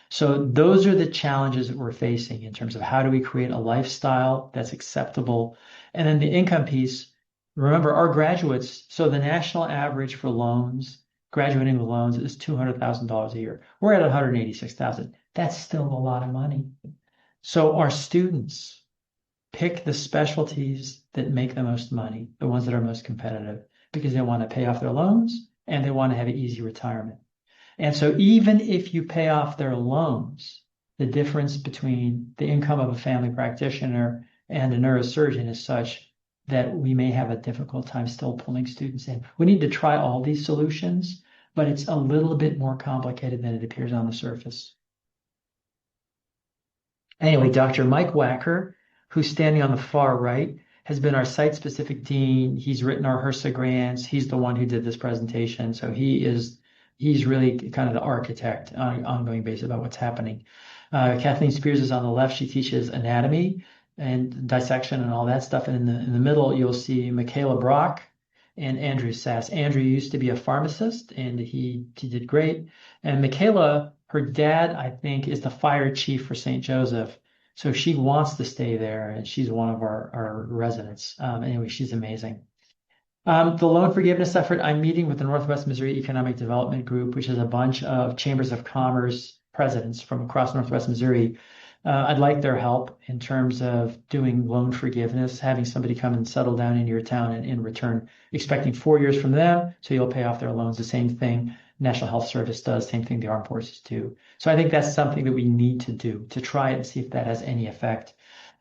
So those are the challenges that we're facing in terms of how do we create a lifestyle that's acceptable. And then the income piece, remember our graduates, so the national average for loans, graduating with loans is $200,000 a year. We're at $186,000. That's still a lot of money. So our students pick the specialties that make the most money, the ones that are most competitive, because they want to pay off their loans and they want to have an easy retirement. And so even if you pay off their loans, the difference between the income of a family practitioner and a neurosurgeon is such that we may have a difficult time still pulling students in. We need to try all these solutions, but it's a little bit more complicated than it appears on the surface. Anyway, Dr. Mike Wacker, who's standing on the far right, has been our site-specific dean. He's written our HRSA grants. He's the one who did this presentation. So he's really kind of the architect on an ongoing basis about what's happening. Kathleen Spears is on the left. She teaches anatomy and dissection and all that stuff. And in the middle, you'll see Michaela Brock and Andrew Sass. Andrew used to be a pharmacist, and he did great. And Michaela, her dad, I think, is the fire chief for St. Joseph. So she wants to stay there, and she's one of our residents. Anyway, she's amazing. The loan forgiveness effort, I'm meeting with the Northwest Missouri Economic Development Group, which is a bunch of chambers of commerce presidents from across Northwest Missouri. I'd like their help in terms of doing loan forgiveness, having somebody come and settle down in your town and in return, expecting 4 years from them, so you'll pay off their loans. The same thing National Health Service does, same thing the armed forces do. So I think that's something that we need to do to try it and see if that has any effect.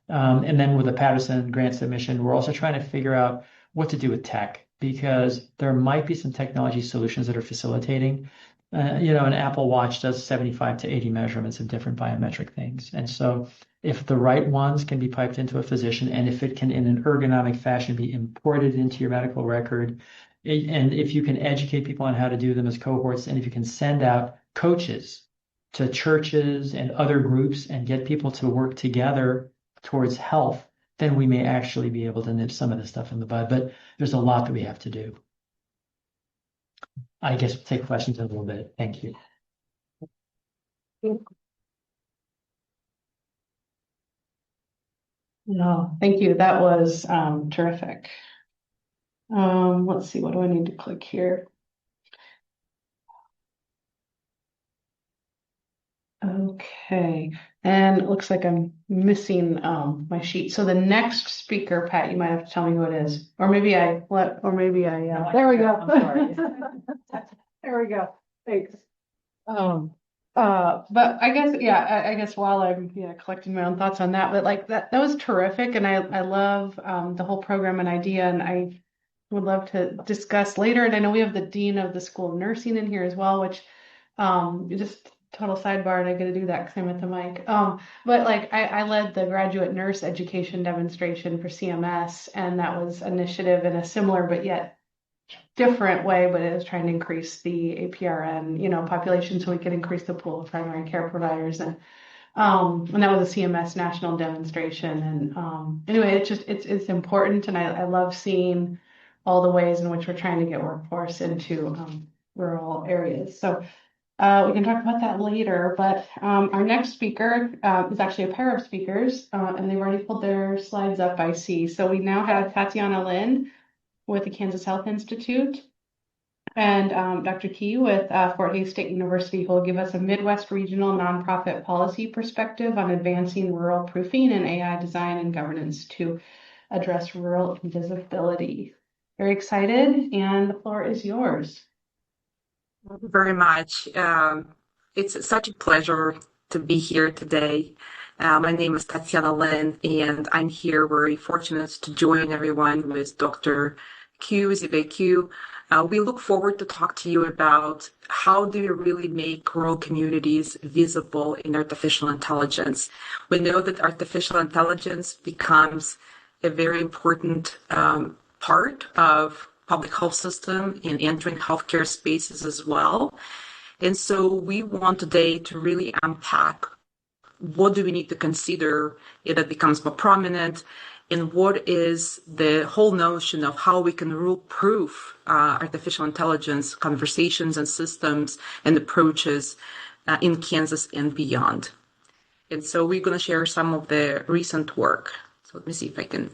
And then with the Patterson grant submission, we're also trying to figure out what to do with tech, because there might be some technology solutions that are facilitating. An Apple Watch does 75 to 80 measurements of different biometric things. And so if the right ones can be piped into a physician, and if it can in an ergonomic fashion be imported into your medical record, and if you can educate people on how to do them as cohorts, and if you can send out coaches to churches and other groups and get people to work together towards health, then we may actually be able to nip some of this stuff in the bud. But there's a lot that we have to do. I guess we'll take questions in a little bit. Thank you. No, thank you. That was terrific. Let's see, what do I need to click here? Okay, and it looks like I'm missing my sheet. So the next speaker, Pat, you might have to tell me who it is, or maybe there we go. I'm sorry. There we go. Thanks. But I guess, I guess while I'm collecting my own thoughts on that, but like that was terrific, and I love the whole program and idea, and I would love to discuss later. And I know we have the dean of the School of Nursing in here as well, which just total sidebar, and I get to do that because I'm at the mic. But like I led the graduate nurse education demonstration for CMS, and that was initiative in a similar but yet different way, but it is trying to increase the APRN, population so we can increase the pool of primary care providers. And that was a CMS national demonstration. And anyway, it's important, and I love seeing all the ways in which we're trying to get workforce into rural areas. So we can talk about that later. But our next speaker is actually a pair of speakers, and they've already pulled their slides up, I see. So we now have Tatiana Lin with the Kansas Health Institute, and Dr. Key with Fort Hays State University, who will give us a Midwest regional nonprofit policy perspective on advancing rural proofing and AI design and governance to address rural invisibility. Very excited, and the floor is yours. Thank you very much. It's such a pleasure to be here today. My name is Tatiana Lin, and I'm here very fortunate to join everyone with Dr. Q, Zibe Q. We look forward to talk to you about how do you really make rural communities visible in artificial intelligence. We know that artificial intelligence becomes a very important part of public health system and entering healthcare spaces as well. And so we want today to really unpack what do we need to consider if it becomes more prominent, and what is the whole notion of how we can rule-proof artificial intelligence conversations and systems and approaches in Kansas and beyond. And so we're going to share some of the recent work. So let me see if I can,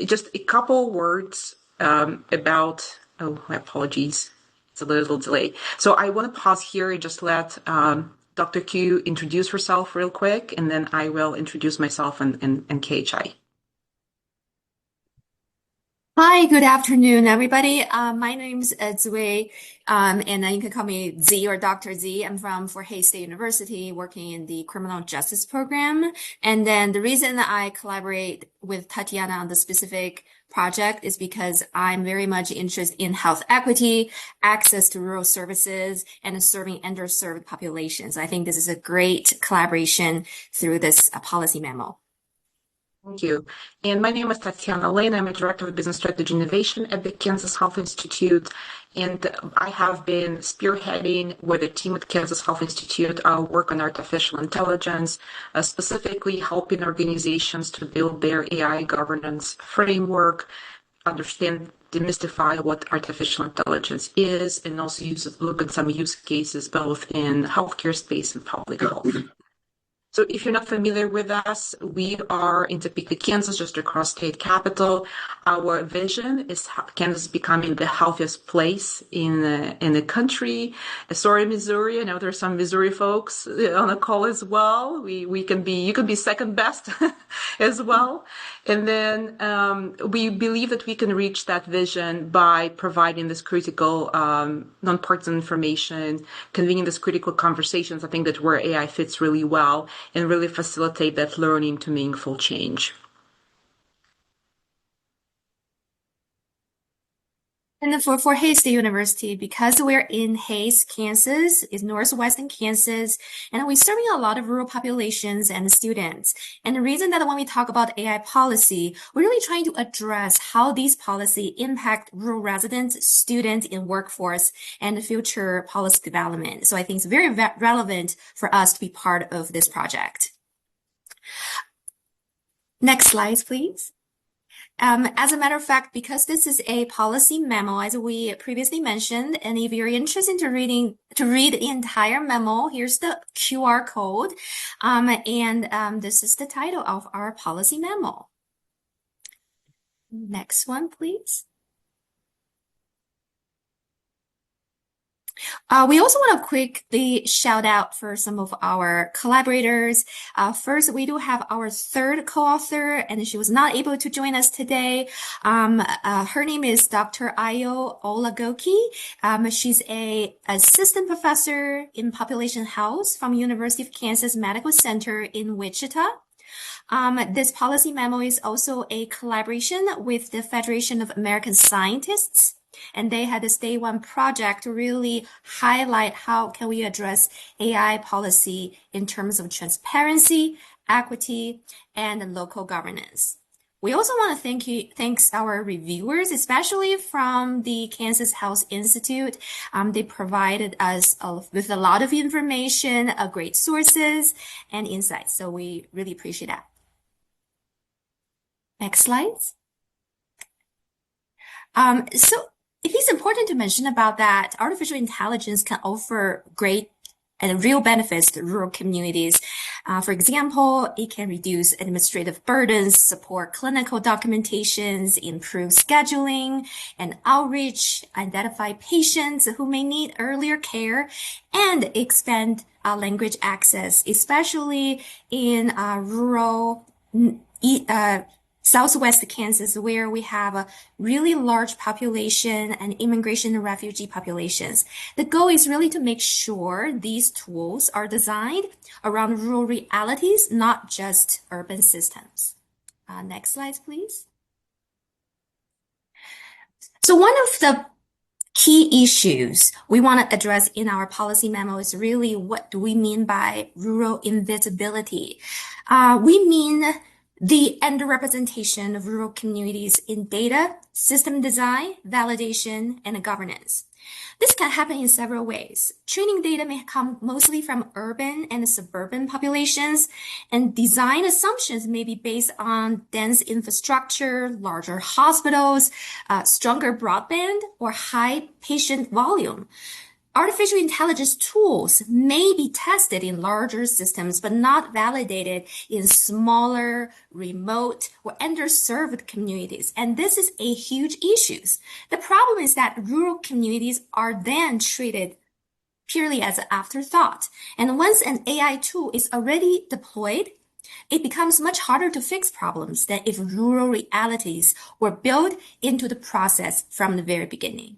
just a couple words about, oh, my apologies, it's a little delay. So I want to pause here and just let Dr. Q introduce herself real quick, and then I will introduce myself and KHI. Hi, good afternoon, everybody. My name is Zui, and you can call me Z or Dr. Z. I'm from Fort Hays State University, working in the criminal justice program. And then the reason I collaborate with Tatiana on the specific project is because I'm very much interested in health equity, access to rural services, and serving underserved populations. I think this is a great collaboration through this policy memo. Thank you. And my name is Tatiana Lane. I'm a Director of Business Strategy Innovation at the Kansas Health Institute. And I have been spearheading with a team at Kansas Health Institute our work on artificial intelligence, specifically helping organizations to build their AI governance framework, understand, demystify what artificial intelligence is, and also look at some use cases both in healthcare space and public health. So if you're not familiar with us, we are in Topeka, Kansas, just across state capital. Our vision is Kansas becoming the healthiest place in the country. Sorry, Missouri. I know there's some Missouri folks on the call as well. You can be second best as well. And then we believe that we can reach that vision by providing this critical nonpartisan information, convening these critical conversations. I think that where AI fits really well, and really facilitate that learning to meaningful change. And for Hays State University, because we're in Hays, Kansas, is northwestern Kansas, and we're serving a lot of rural populations and students. And the reason that when we talk about AI policy, we're really trying to address how these policy impact rural residents, students, and workforce, and future policy development. So I think it's very relevant for us to be part of this project. Next slide, please. As a matter of fact, because this is a policy memo, as we previously mentioned, and if you're interested in read the entire memo, here's the QR code, and this is the title of our policy memo. Next one, please. We also want to quickly shout out for some of our collaborators. First, we do have our third co-author, and she was not able to join us today. Her name is Dr. Ayo Olagoki. She's a assistant professor in population health from University of Kansas Medical Center in Wichita. This policy memo is also a collaboration with the Federation of American Scientists. And they had this day one project to really highlight how can we address AI policy in terms of transparency, equity, and local governance. We also want to thanks our reviewers, especially from the Kansas Health Institute. They provided us with a lot of information, great sources and insights. So we really appreciate that. Next slide. So it is important to mention about that artificial intelligence can offer great and real benefits to rural communities. For example, it can reduce administrative burdens, support clinical documentations, improve scheduling and outreach, identify patients who may need earlier care, and expand language access, especially in rural Southwest Kansas, where we have a really large population and immigration and refugee populations. The goal is really to make sure these tools are designed around rural realities, not just urban systems. Next slide, please. So one of the key issues we want to address in our policy memo is really what do we mean by rural invisibility? We mean the underrepresentation of rural communities in data, system design, validation, and governance. This can happen in several ways. Training data may come mostly from urban and suburban populations, and design assumptions may be based on dense infrastructure, larger hospitals, stronger broadband, or high patient volume. Artificial intelligence tools may be tested in larger systems, but not validated in smaller, remote, or underserved communities. And this is a huge issue. The problem is that rural communities are then treated purely as an afterthought. And once an AI tool is already deployed, it becomes much harder to fix problems than if rural realities were built into the process from the very beginning.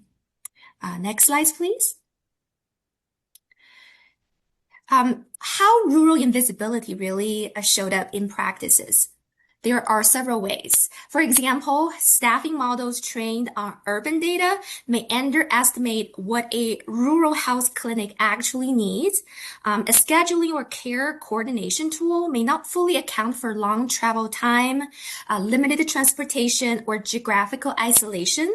Next slide, please. How rural invisibility really showed up in practices. There are several ways. For example, staffing models trained on urban data may underestimate what a rural health clinic actually needs. A scheduling or care coordination tool may not fully account for long travel time, limited transportation, or geographical isolation.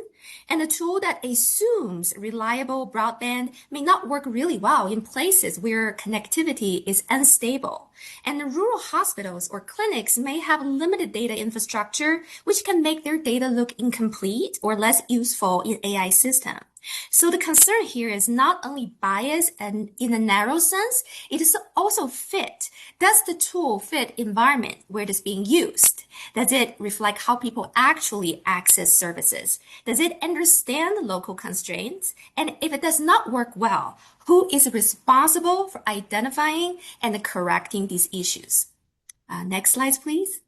And a tool that assumes reliable broadband may not work really well in places where connectivity is unstable. And rural hospitals or clinics may have limited data infrastructure, which can make their data look incomplete or less useful in AI system. So the concern here is not only bias and in a narrow sense, it is also fit. Does the tool fit environment where it is being used? Does it reflect how people actually access services? Does it understand local constraints? And if it does not work well, who is responsible for identifying and correcting these issues? Next slide, please.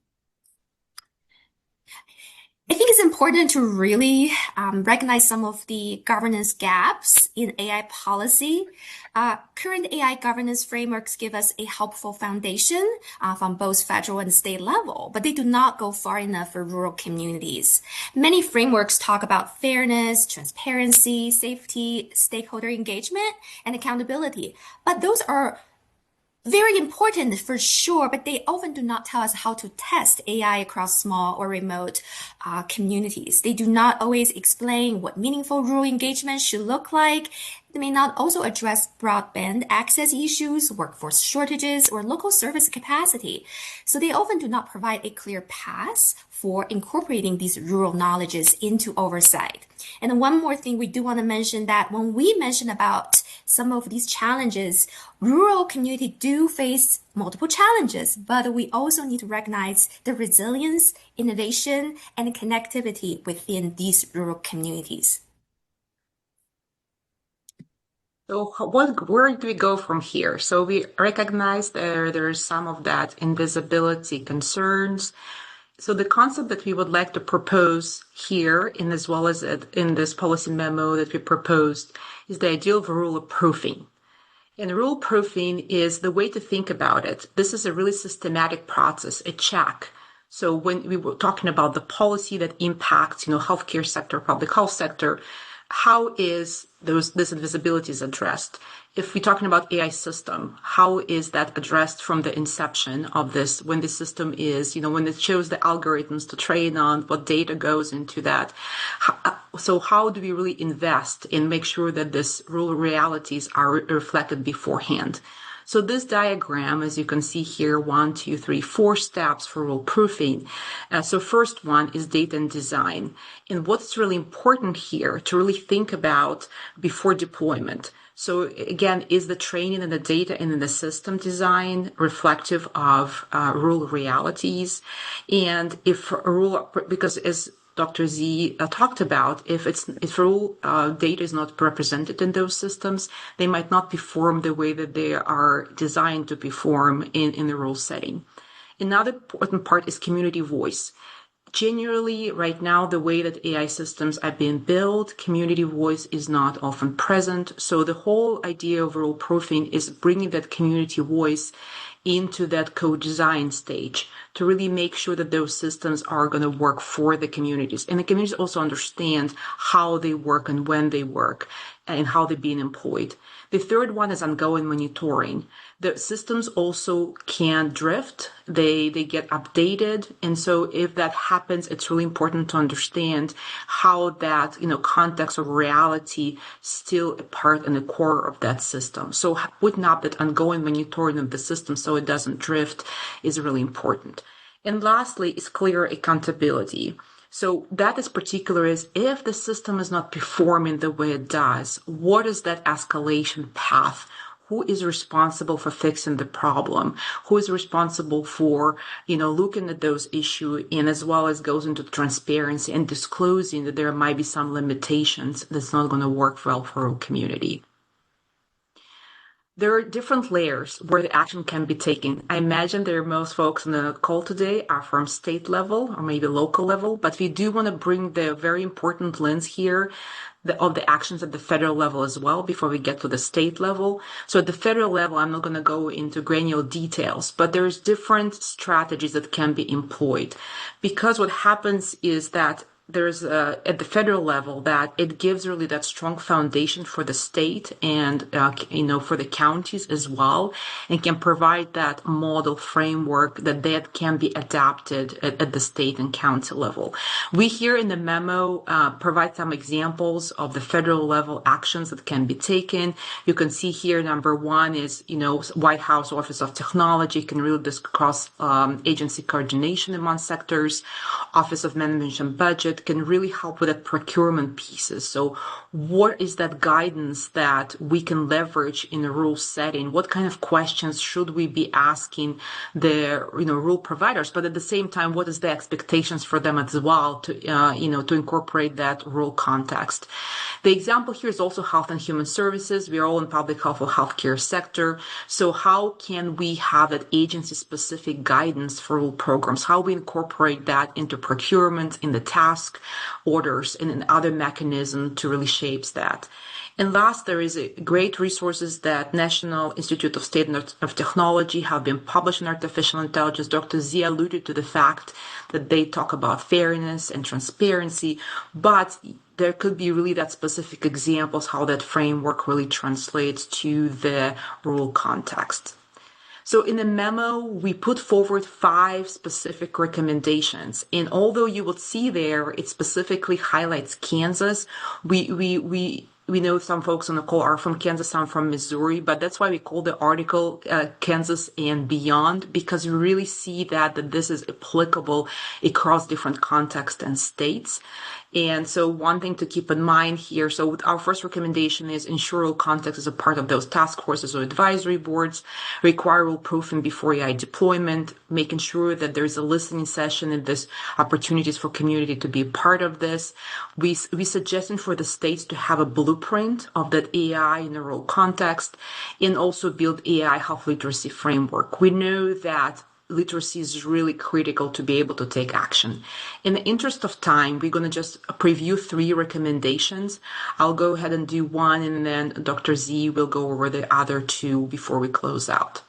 I think it's important to really recognize some of the governance gaps in AI policy. Current AI governance frameworks give us a helpful foundation from both federal and state level, but they do not go far enough for rural communities. Many frameworks talk about fairness, transparency, safety, stakeholder engagement, and accountability, but those are very important for sure, but they often do not tell us how to test AI across small or remote communities. They do not always explain what meaningful rural engagement should look like. They may not also address broadband access issues, workforce shortages, or local service capacity. So they often do not provide a clear path for incorporating these rural knowledges into oversight. And one more thing we do want to mention that when we mention about some of these challenges, rural community do face multiple challenges, but we also need to recognize the resilience, innovation, and connectivity within these rural communities. So where do we go from here? So we recognize there's some of that invisibility concerns. So the concept that we would like to propose here, and as well as in this policy memo that we proposed, is the idea of rural proofing. And rural proofing is the way to think about it. This is a really systematic process, a check. So when we were talking about the policy that impacts, healthcare sector, public health sector, how is this invisibility is addressed? if we're talking about AI system, how is that addressed from the inception of this, when the system is, when it shows the algorithms to train on, what data goes into that? So how do we really invest and make sure that these rural realities are reflected beforehand? So this diagram, as you can see here, 1, 2, 3, 4 steps for rule proofing. So first one is data and design. And what's really important here to really think about before deployment. So again, is the training and the data and the system design reflective of rural realities? And if a rule, because as Dr. Z talked about, if rural data is not represented in those systems, they might not perform the way that they are designed to perform in the rural setting. Another important part is community voice. Generally, right now, the way that AI systems are being built, community voice is not often present. So the whole idea of rule proofing is bringing that community voice into that co-design stage to really make sure that those systems are going to work for the communities. And the communities also understand how they work and when they work and how they're being employed. The third one is ongoing monitoring. The systems also can drift. They get updated. And so if that happens, it's really important to understand how that, context of reality still a part and a core of that system. So putting up that ongoing monitoring of the system so it doesn't drift is really important. And lastly is clear accountability. So that is particular is if the system is not performing the way it does, what is that escalation path? Who is responsible for fixing the problem? Who is responsible for, looking at those issues and as well as goes into transparency and disclosing that there might be some limitations that's not going to work well for a community. There are different layers where the action can be taken. I imagine there are most folks on the call today are from state level or maybe local level, but we do want to bring the very important lens here of the actions at the federal level as well before we get to the state level. So at the federal level, I'm not going to go into granular details, but there's different strategies that can be employed because what happens is that there's at the federal level that it gives really that strong foundation for the state and for the counties as well, and can provide that model framework that can be adapted at the state and county level. We here in the memo provide some examples of the federal level actions that can be taken. You can see here number one is White House Office of Technology can really discuss agency coordination among sectors. Office of Management and Budget can really help with the procurement pieces. So what is that guidance that we can leverage in a rural setting? What kind of questions should we be asking the rural providers? But at the same time, what is the expectations for them as well to incorporate that rural context? The example here is also health and human services. We are all in public health or healthcare sector. So how can we have that agency-specific guidance for rural programs? How we incorporate that into procurement, in the task orders, and in other mechanism to really shapes that. And last, there is great resources that National Institute of State and of Technology have been published in artificial intelligence. Dr. Z alluded to the fact that they talk about fairness and transparency, but there could be really that specific examples how that framework really translates to the rural context. So in the memo, we put forward 5 specific recommendations. And although you will see there, it specifically highlights Kansas. We know some folks on the call are from Kansas, some from Missouri, but that's why we call the article Kansas and Beyond, because we really see that this is applicable across different contexts and states. And so one thing to keep in mind here, so our first recommendation is ensure rural context is a part of those task forces or advisory boards, require rule proofing before AI deployment, making sure that there's a listening session and there's opportunities for community to be a part of this. We suggesting for the states to have a blueprint of that AI in the rural context and also build AI health literacy framework. We know that literacy is really critical to be able to take action. In the interest of time, we're going to just preview 3 recommendations. I'll go ahead and do one, and then Dr. Z will go over the other 2 before we close out.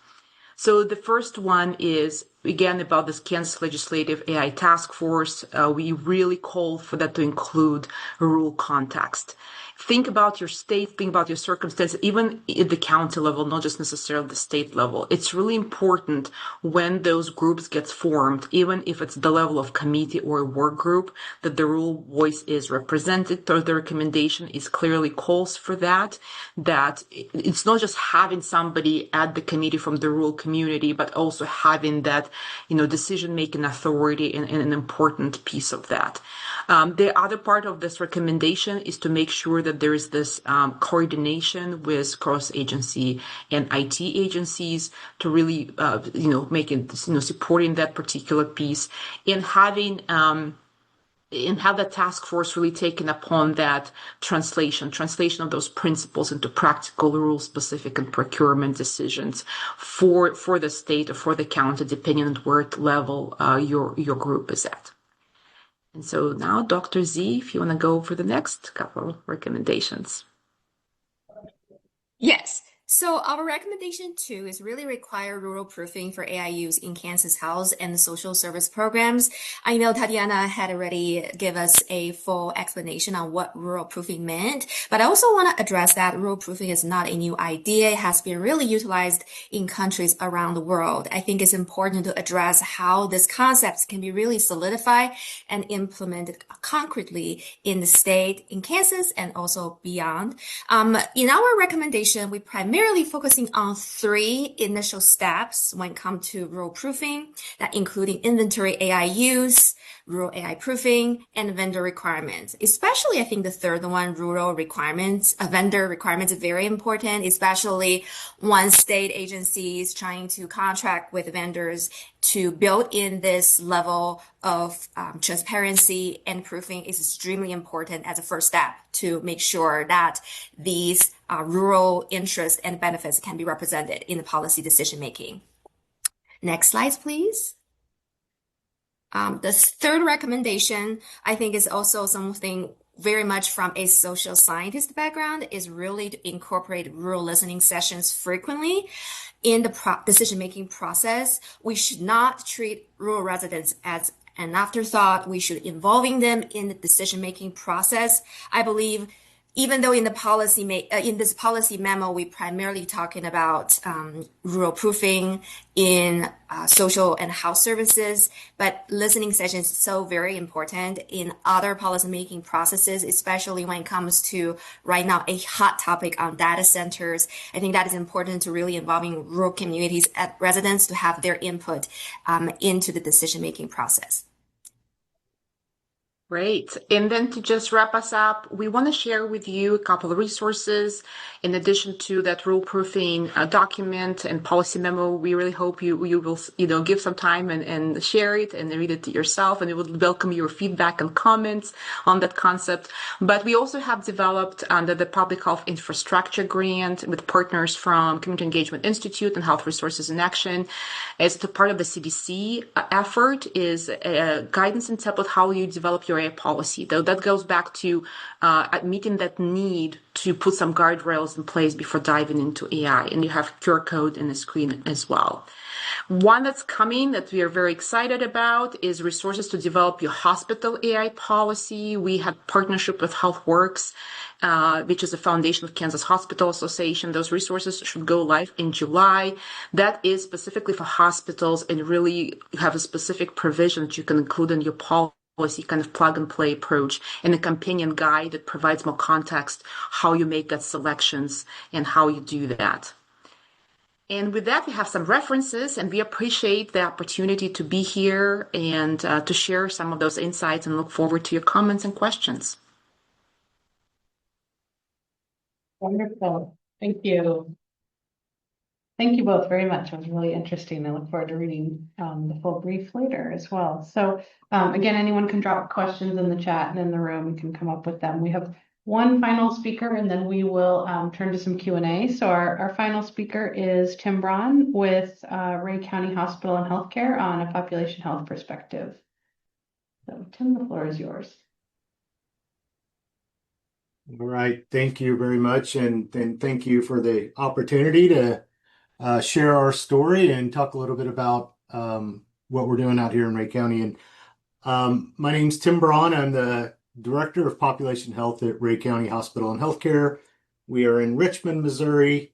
So the first one is again, about this Kansas Legislative AI Task Force, we really call for that to include rural context. Think about your state, think about your circumstances, even at the county level, not just necessarily the state level. It's really important when those groups get formed, even if it's the level of committee or a work group, that the rural voice is represented. So the recommendation is clearly calls for that it's not just having somebody at the committee from the rural community, but also having that, decision-making authority and an important piece of that. The other part of this recommendation is to make sure that there is this coordination with cross-agency and IT agencies to really, making, supporting that particular piece and having and have the task force really taken upon that translation of those principles into practical rules specific and procurement decisions for the state or for the county, depending on what level your group is at. And so now, Dr. Z, if you want to go over the next couple of recommendations. Yes. So our recommendation 2 is really require rural proofing for AI use in Kansas health and social service programs. I know Tatiana had already give us a full explanation on what rural proofing meant, but I also want to address that rural proofing is not a new idea. It has been really utilized in countries around the world. I think it's important to address how these concepts can be really solidified and implemented concretely in the state, in Kansas, and also beyond. In our recommendation, we primarily focusing on 3 initial steps when it comes to rural proofing, that including inventory AI use, rural AI proofing, and vendor requirements. Especially, I think the third one, rural requirements, vendor requirements is very important, especially when state agencies trying to contract with vendors to build in this level of transparency and proofing is extremely important as a first step to make sure that these rural interests and benefits can be represented in the policy decision making. Next slide, please. The third recommendation, I think, is also something very much from a social scientist background, is really to incorporate rural listening sessions frequently in the decision-making process. We should not treat rural residents as an afterthought. We should involving them in the decision-making process. I believe even though in this policy memo, we primarily talking about rural proofing in social and health services, but listening sessions is so very important in other policymaking processes, especially when it comes to right now a hot topic on data centers. I think that is important to really involving rural communities and residents to have their input into the decision-making process. Great. And then to just wrap us up, we want to share with you a couple of resources. In addition to that rule proofing document and policy memo, we really hope you will give some time and share it and read it yourself. And we would welcome your feedback and comments on that concept. But we also have developed under the Public Health Infrastructure Grant with partners from Community Engagement Institute and Health Resources in Action. As part of the CDC effort is guidance and template how you develop your AI policy, though that goes back to meeting that need to put some guardrails in place before diving into AI. And you have QR code in the screen as well. One that's coming that we are very excited about is resources to develop your hospital AI policy. We have partnership with HealthWorks, which is a foundation of Kansas Hospital Association. Those resources should go live in July. That is specifically for hospitals and really have a specific provision that you can include in your policy, kind of plug and play approach, and a companion guide that provides more context, how you make that selections and how you do that. And with that, we have some references, and we appreciate the opportunity to be here and to share some of those insights, and look forward to your comments and questions. Wonderful. Thank you. Thank you both very much. It was really interesting. I look forward to reading the full brief later as well. So again, anyone can drop questions in the chat and in the room, we can come up with them. We have one final speaker, and then we will turn to some Q&A. So our final speaker is Tim Braun with Ray County Hospital and Healthcare on a population health perspective. So Tim, the floor is yours. All right. Thank you very much. And thank you for the opportunity to share our story and talk a little bit about what we're doing out here in Ray County. And my name's Tim Braun. I'm the Director of Population Health at Ray County Hospital and Healthcare. We are in Richmond, Missouri.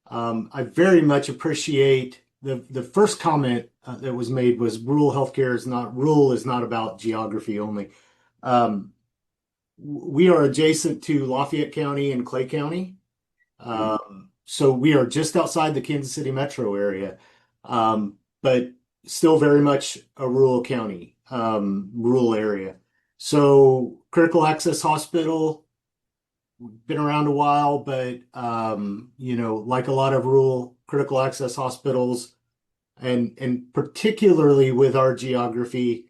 I very much appreciate the first comment that was made was rural healthcare is not about geography only. We are adjacent to Lafayette County and Clay County. So we are just outside the Kansas City metro area, but still very much a rural county, rural area. So critical access hospital, been around a while, but like a lot of rural critical access hospitals, and particularly with our geography,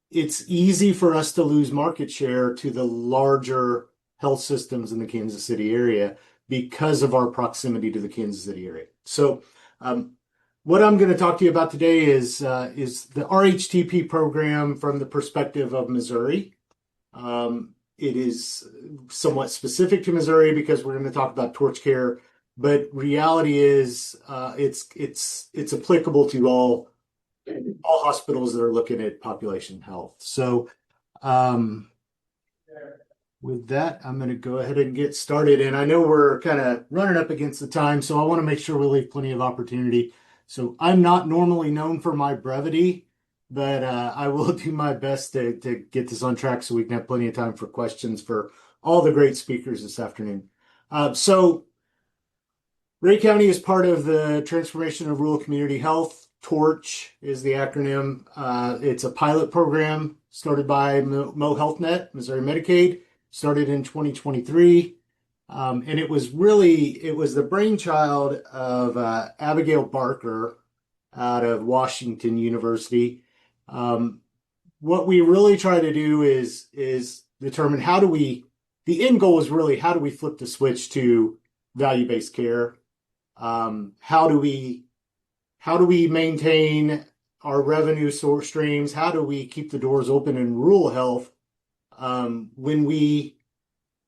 it's easy for us to lose market share to the larger health systems in the Kansas City area because of our proximity to the Kansas City area. So what I'm going to talk to you about today is the RHTP program from the perspective of Missouri. It is somewhat specific to Missouri because we're going to talk about torch care, but reality is it's applicable to all hospitals that are looking at population health. So with that, I'm going to go ahead and get started. And I know we're kind of running up against the time, so I want to make sure we leave plenty of opportunity. So I'm not normally known for my brevity, but I will do my best to get this on track so we can have plenty of time for questions for all the great speakers this afternoon. So Ray County is part of the Transformation of Rural Community Health. TORCH is the acronym. It's a pilot program started by Mo HealthNet, Missouri Medicaid, started in 2023. And it was the brainchild of Abigail Barker out of Washington University. What we really try to do is determine the end goal is really how do we flip the switch to value-based care? How do we maintain our revenue source streams? How do we keep the doors open in rural health when we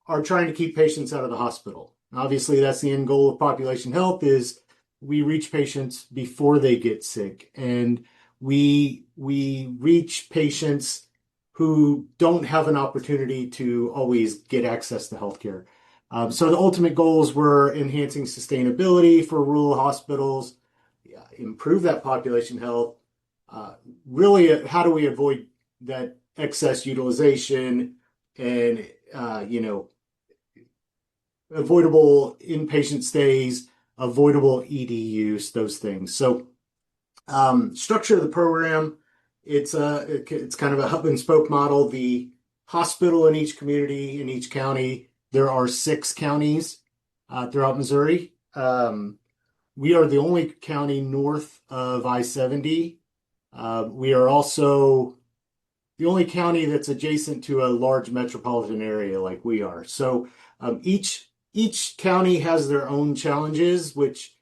are trying to keep patients out of the hospital? Obviously, that's the end goal of population health is we reach patients before they get sick, and we reach patients who don't have an opportunity to always get access to healthcare. So the ultimate goals were enhancing sustainability for rural hospitals, improve that population health. Really, how do we avoid that excess utilization and avoidable inpatient stays, avoidable ED use, those things. So structure of the program, it's kind of a hub and spoke model. The hospital in each community, in each county, there are 6 counties throughout Missouri. We are the only county north of I-70. We are also the only county that's adjacent to a large metropolitan area like we are. So each county has their own challenges, which,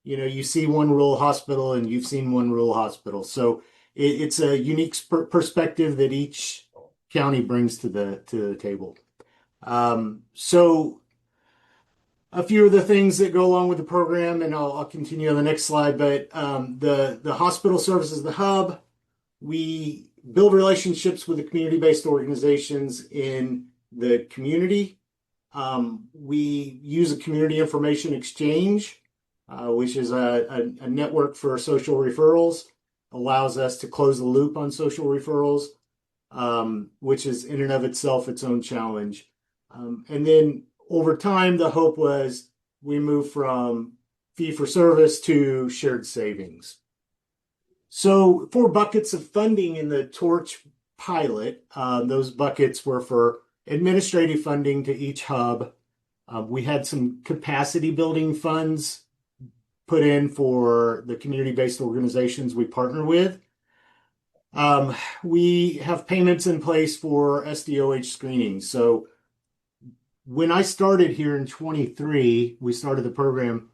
you see one rural hospital and you've seen one rural hospital. So it's a unique perspective that each county brings to the table. So a few of the things that go along with the program, and I'll continue on the next slide, but the hospital serves as the hub. We build relationships with the community-based organizations in the community. We use a community information exchange, which is a network for social referrals, allows us to close the loop on social referrals, which is in and of itself its own challenge. And then over time, the hope was we move from fee for service to shared savings. So 4 buckets of funding in the TORCH pilot, those buckets were for administrative funding to each hub. We had some capacity building funds put in for the community-based organizations we partner with. We have payments in place for SDOH screening. So when I started here in 23, we started the program.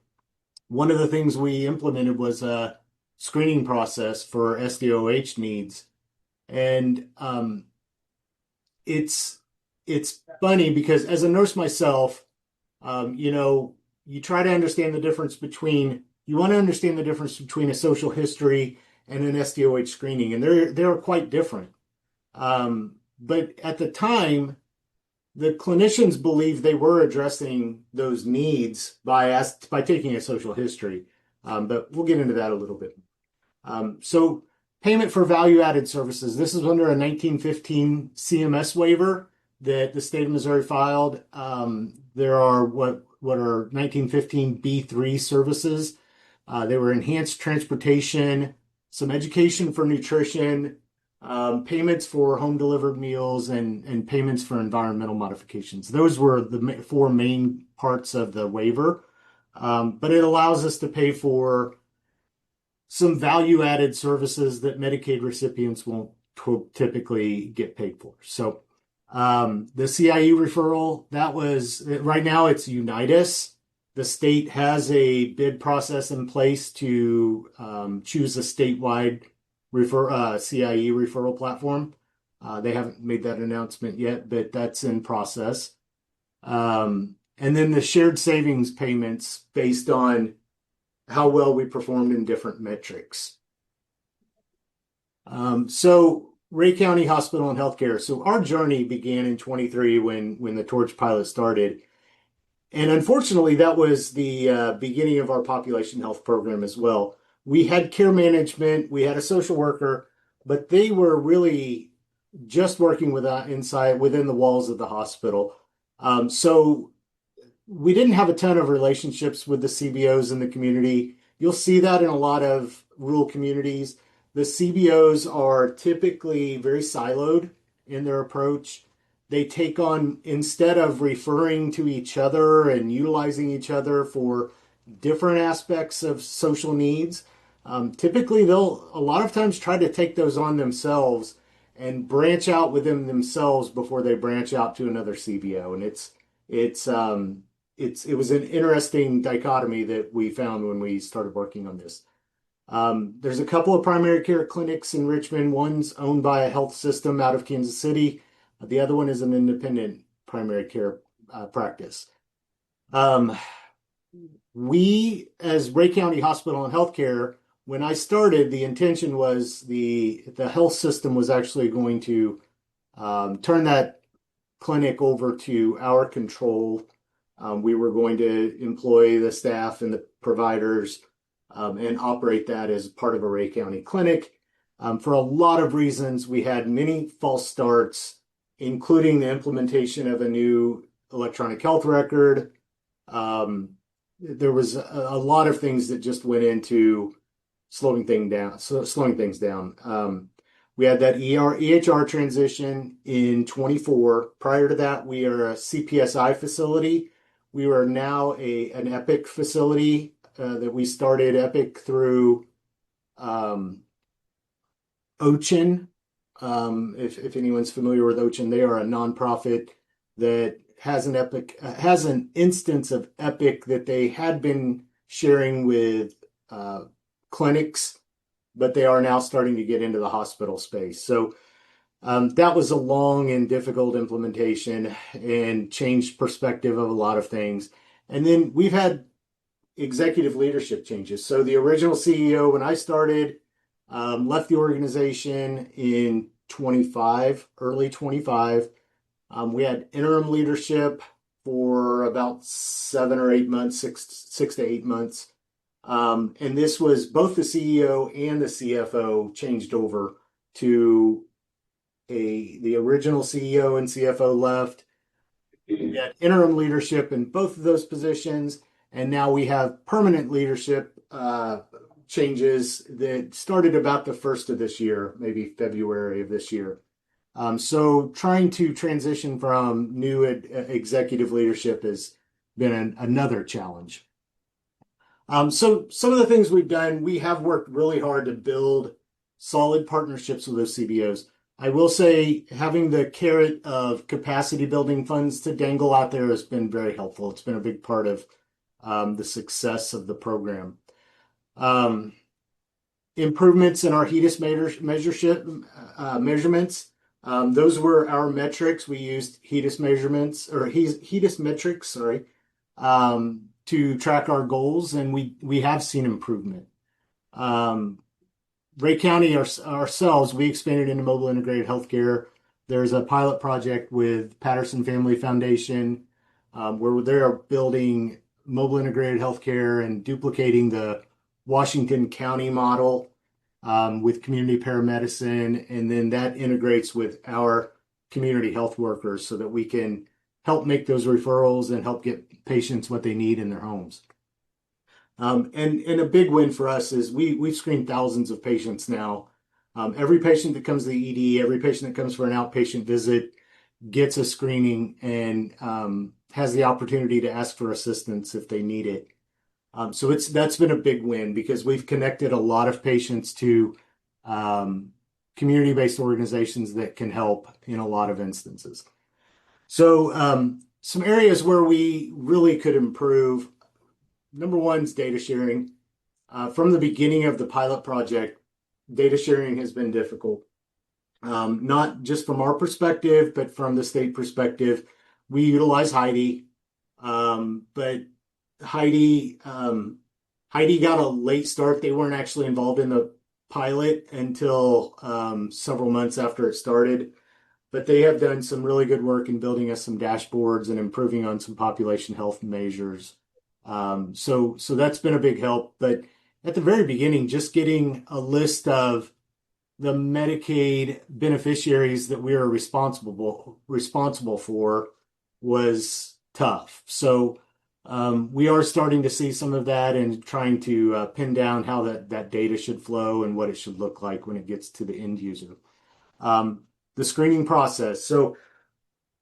One of the things we implemented was a screening process for SDOH needs. And it's funny because as a nurse myself, you try to understand the difference between a social history and an SDOH screening, and they're quite different. But at the time, the clinicians believed they were addressing those needs by taking a social history. But we'll get into that a little bit. So payment for value-added services. This is under a 1915 CMS waiver that the state of Missouri filed. There are what are 1915 B3 services. They were enhanced transportation, some education for nutrition, payments for home delivered meals, and payments for environmental modifications. Those were the four main parts of the waiver. But it allows us to pay for some value-added services that Medicaid recipients won't typically get paid for. So the CIE referral, right now it's Unitas. The state has a bid process in place to choose a statewide CIE referral platform. They haven't made that announcement yet, but that's in process. And then the shared savings payments based on how well we performed in different metrics. So Ray County Hospital and Healthcare. So our journey began in 23 when the Torch pilot started. And unfortunately, that was the beginning of our population health program as well. We had care management, we had a social worker, but they were really just working within the walls of the hospital. So we didn't have a ton of relationships with the CBOs in the community. You'll see that in a lot of rural communities. The CBOs are typically very siloed in their approach. They take on, instead of referring to each other and utilizing each other for different aspects of social needs, typically they'll a lot of times try to take those on themselves and branch out within themselves before they branch out to another CBO. And it was an interesting dichotomy that we found when we started working on this. There's a couple of primary care clinics in Richmond. One's owned by a health system out of Kansas City. The other one is an independent primary care practice. We, as Ray County Hospital and Healthcare, when I started, the intention was the health system was actually going to turn that clinic over to our control. We were going to employ the staff and the providers and operate that as part of a Ray County clinic. For a lot of reasons, we had many false starts, including the implementation of a new electronic health record. There was a lot of things that just went into slowing things down. We had that EHR transition in 24. Prior to that, we are a CPSI facility. We are now an Epic facility that we started Epic through OCHIN. If anyone's familiar with OCHIN, they are a nonprofit that has an instance of Epic that they had been sharing with clinics, but they are now starting to get into the hospital space. So that was a long and difficult implementation and changed perspective of a lot of things. And then we've had executive leadership changes. So the original CEO, when I started, left the organization in early 25. We had interim leadership for about 7 or 8 months, six to 8 months. And this was both the CEO and the CFO changed over to the original CEO and CFO left. We had interim leadership in both of those positions. And now we have permanent leadership changes that started about the first of this year, maybe February of this year. So trying to transition from new executive leadership has been another challenge. So some of the things we've done, we have worked really hard to build solid partnerships with those CBOs. I will say having the carrot of capacity building funds to dangle out there has been very helpful. It's been a big part of the success of the program. Improvements in our HEDIS measurements. Those were our metrics. We used HEDIS metrics, to track our goals, and we have seen improvement. Ray County ourselves, we expanded into mobile integrated healthcare. There's a pilot project with Patterson Family Foundation where they are building mobile integrated healthcare and duplicating the Washington County model with community paramedicine. And then that integrates with our community health workers so that we can help make those referrals and help get patients what they need in their homes. And a big win for us is we've screened thousands of patients now. Every patient that comes to the ED, every patient that comes for an outpatient visit gets a screening and has the opportunity to ask for assistance if they need it. So that's been a big win because we've connected a lot of patients to community-based organizations that can help in a lot of instances. So some areas where we really could improve. Number one is data sharing. From the beginning of the pilot project, data sharing has been difficult. Not just from our perspective, but from the state perspective. We utilize Heidi, but Heidi got a late start. They weren't actually involved in the pilot until several months after it started. But they have done some really good work in building us some dashboards and improving on some population health measures. So that's been a big help. But at the very beginning, just getting a list of the Medicaid beneficiaries that we are responsible for was tough. So we are starting to see some of that and trying to pin down how that data should flow and what it should look like when it gets to the end user. The screening process. So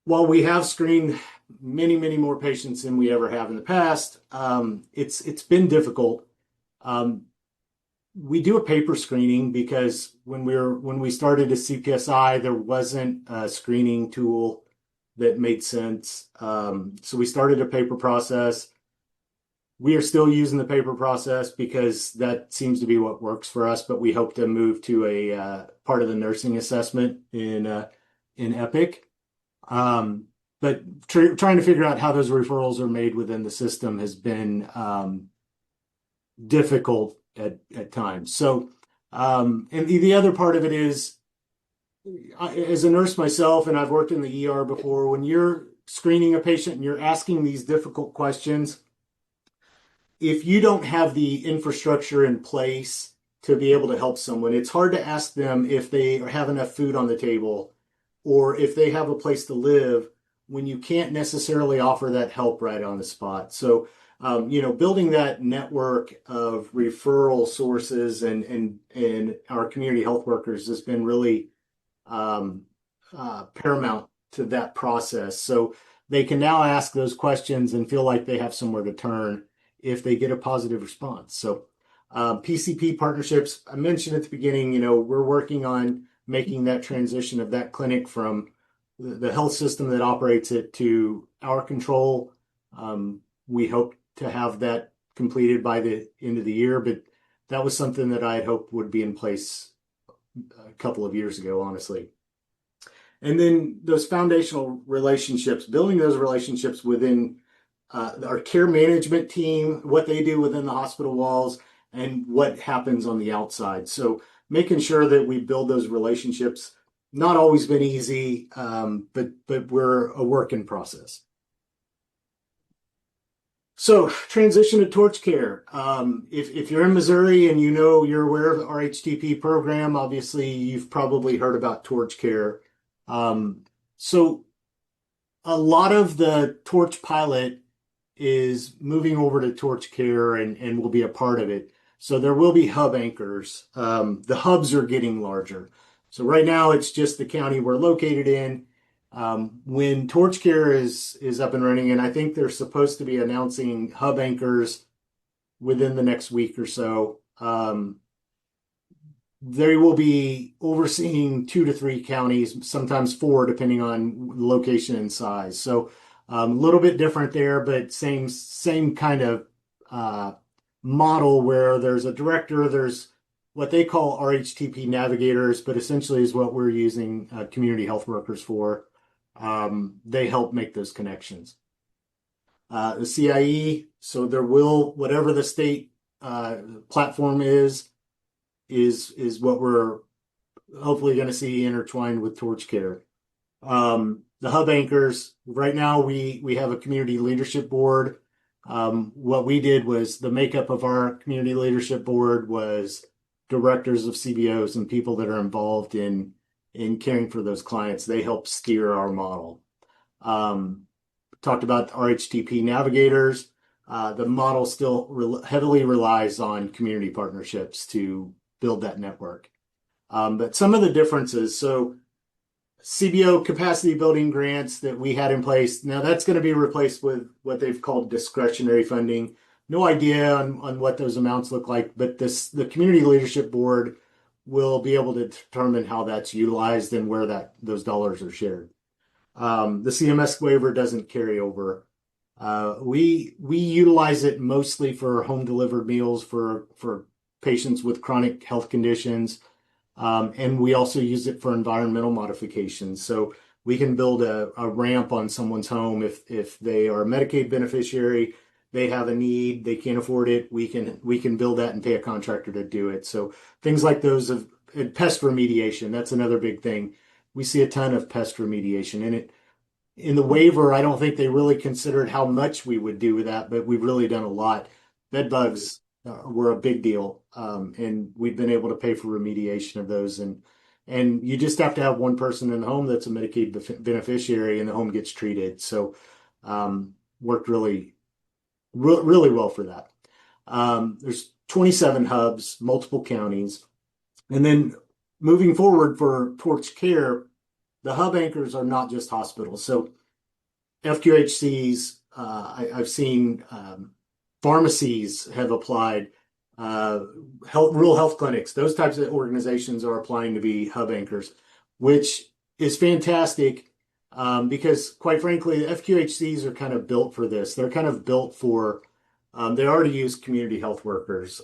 while we have screened many, many more patients than we ever have in the past, it's been difficult. We do a paper screening because when we started as CPSI, there wasn't a screening tool that made sense. So we started a paper process. We are still using the paper process because that seems to be what works for us, but we hope to move to a part of the nursing assessment in Epic. But trying to figure out how those referrals are made within the system has been difficult at times. So, and the other part of it is, as a nurse myself, and I've worked in the ER before, when you're screening a patient and you're asking these difficult questions, if you don't have the infrastructure in place to be able to help someone, it's hard to ask them if they have enough food on the table or if they have a place to live when you can't necessarily offer that help right on the spot. So, building that network of referral sources and our community health workers has been really paramount to that process. So they can now ask those questions and feel like they have somewhere to turn if they get a positive response. So PCP partnerships, I mentioned at the beginning, we're working on making that transition of that clinic from the health system that operates it to our control. We hope to have that completed by the end of the year, but that was something that I had hoped would be in place a couple of years ago, honestly. And then those foundational relationships, building those relationships within our care management team, what they do within the hospital walls, and what happens on the outside. So making sure that we build those relationships, not always been easy, but we're a work in process. So transition to torch care. If you're in Missouri and you're aware of our HTP program, obviously you've probably heard about torch care. So a lot of the torch pilot is moving over to torch care and will be a part of it. So there will be hub anchors. The hubs are getting larger. So right now it's just the county we're located in. When torch care is up and running, and I think they're supposed to be announcing hub anchors within the next week or so, they will be overseeing 2 to 3 counties, sometimes 4, depending on location and size. So a little bit different there, but same kind of model where there's a director, there's what they call RHTP navigators, but essentially is what we're using community health workers for. They help make those connections. The CIE, so there will, whatever the state platform is, is what we're hopefully going to see intertwined with Torch Care. The hub anchors, right now we have a community leadership board. What we did was the makeup of our community leadership board was directors of CBOs and people that are involved in caring for those clients. They help steer our model. Talked about RHTP navigators. The model still heavily relies on community partnerships to build that network. But some of the differences, so CBO capacity building grants that we had in place, now that's going to be replaced with what they've called discretionary funding. No idea on what those amounts look like, but the community leadership board will be able to determine how that's utilized and where those dollars are shared. The CMS waiver doesn't carry over. We utilize it mostly for home delivered meals for patients with chronic health conditions. And we also use it for environmental modifications. So we can build a ramp on someone's home if they are a Medicaid beneficiary, they have a need, they can't afford it, we can build that and pay a contractor to do it. So things like those of pest remediation, that's another big thing. We see a ton of pest remediation in the waiver. I don't think they really considered how much we would do with that, but we've really done a lot. Bed bugs were a big deal, and we've been able to pay for remediation of those. And you just have to have one person in the home that's a Medicaid beneficiary, and the home gets treated. So worked really well for that. There's 27 hubs, multiple counties, and then moving forward for Torch Care, the hub anchors are not just hospitals. So FQHCs, I've seen pharmacies have applied, rural health clinics, those types of organizations are applying to be hub anchors, which is fantastic because quite frankly, the FQHCs are kind of built for this. They're kind of built for, they already use community health workers.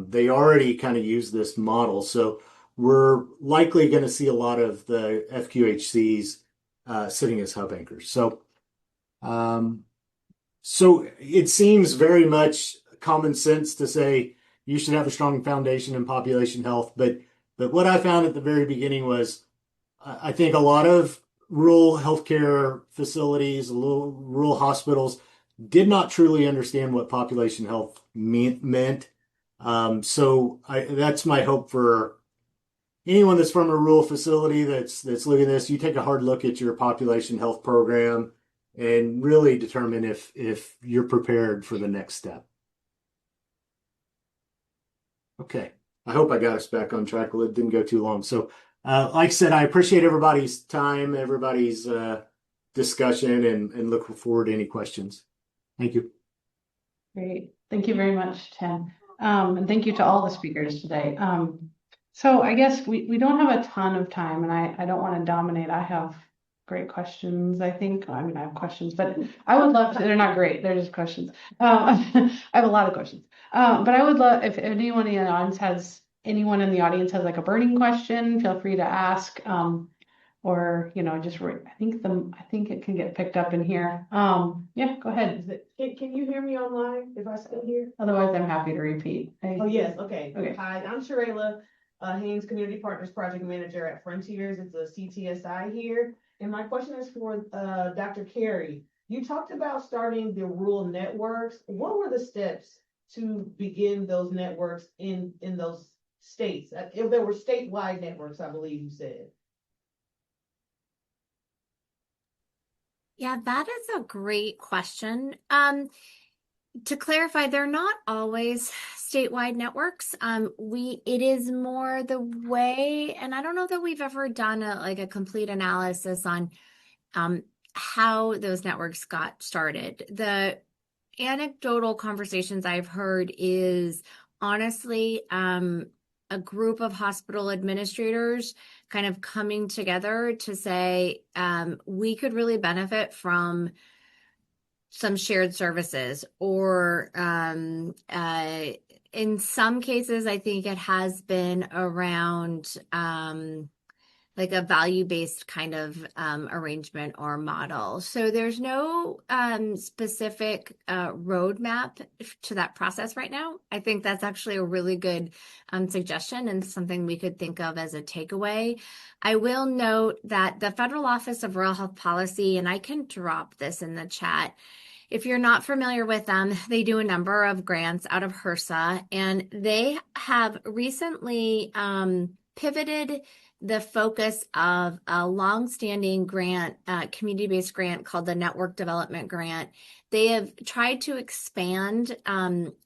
They already kind of use this model. So we're likely going to see a lot of the FQHCs sitting as hub anchors. So it seems very much common sense to say you should have a strong foundation in population health. But what I found at the very beginning was I think a lot of rural healthcare facilities, rural hospitals did not truly understand what population health meant. So that's my hope for anyone that's from a rural facility that's looking at this. You take a hard look at your population health program and really determine if you're prepared for the next step. Okay, I hope I got us back on track. Well, it didn't go too long. So, like I said, I appreciate everybody's time, everybody's discussion, and look forward to any questions. Thank you. Great. Thank you very much, Tim. And thank you to all the speakers today. So I guess we don't have a ton of time, and I don't want to dominate. I have great questions, I think. I mean, I have questions, but I would love to, they're not great, they're just questions. I have a lot of questions. But I would love, if anyone in the audience has like a burning question, feel free to ask. Or, just, I think it can get picked up in here. Yeah, go ahead. Can you hear me online if I sit here? Otherwise, I'm happy to repeat. Oh, yes. Okay. Okay. Hi, I'm Sharayla Haynes, Community Partners Project Manager at Frontiers. It's a CTSI here. And my question is for Dr. Carey. You talked about starting the rural networks. What were the steps to begin those networks in those states? If there were statewide networks, I believe you said. Yeah, that is a great question. To clarify, they're not always statewide networks. It is more the way, and I don't know that we've ever done a complete analysis on how those networks got started. The anecdotal conversations I've heard is honestly a group of hospital administrators kind of coming together to say we could really benefit from some shared services, or in some cases, I think it has been around like a value-based kind of arrangement or model. So there's no specific roadmap to that process right now. I think that's actually a really good suggestion and something we could think of as a takeaway. I will note that the Federal Office of Rural Health Policy, and I can drop this in the chat, if you're not familiar with them, they do a number of grants out of HRSA, and they have recently pivoted the focus of a longstanding grant, community-based grant called the Network Development Grant. They have tried to expand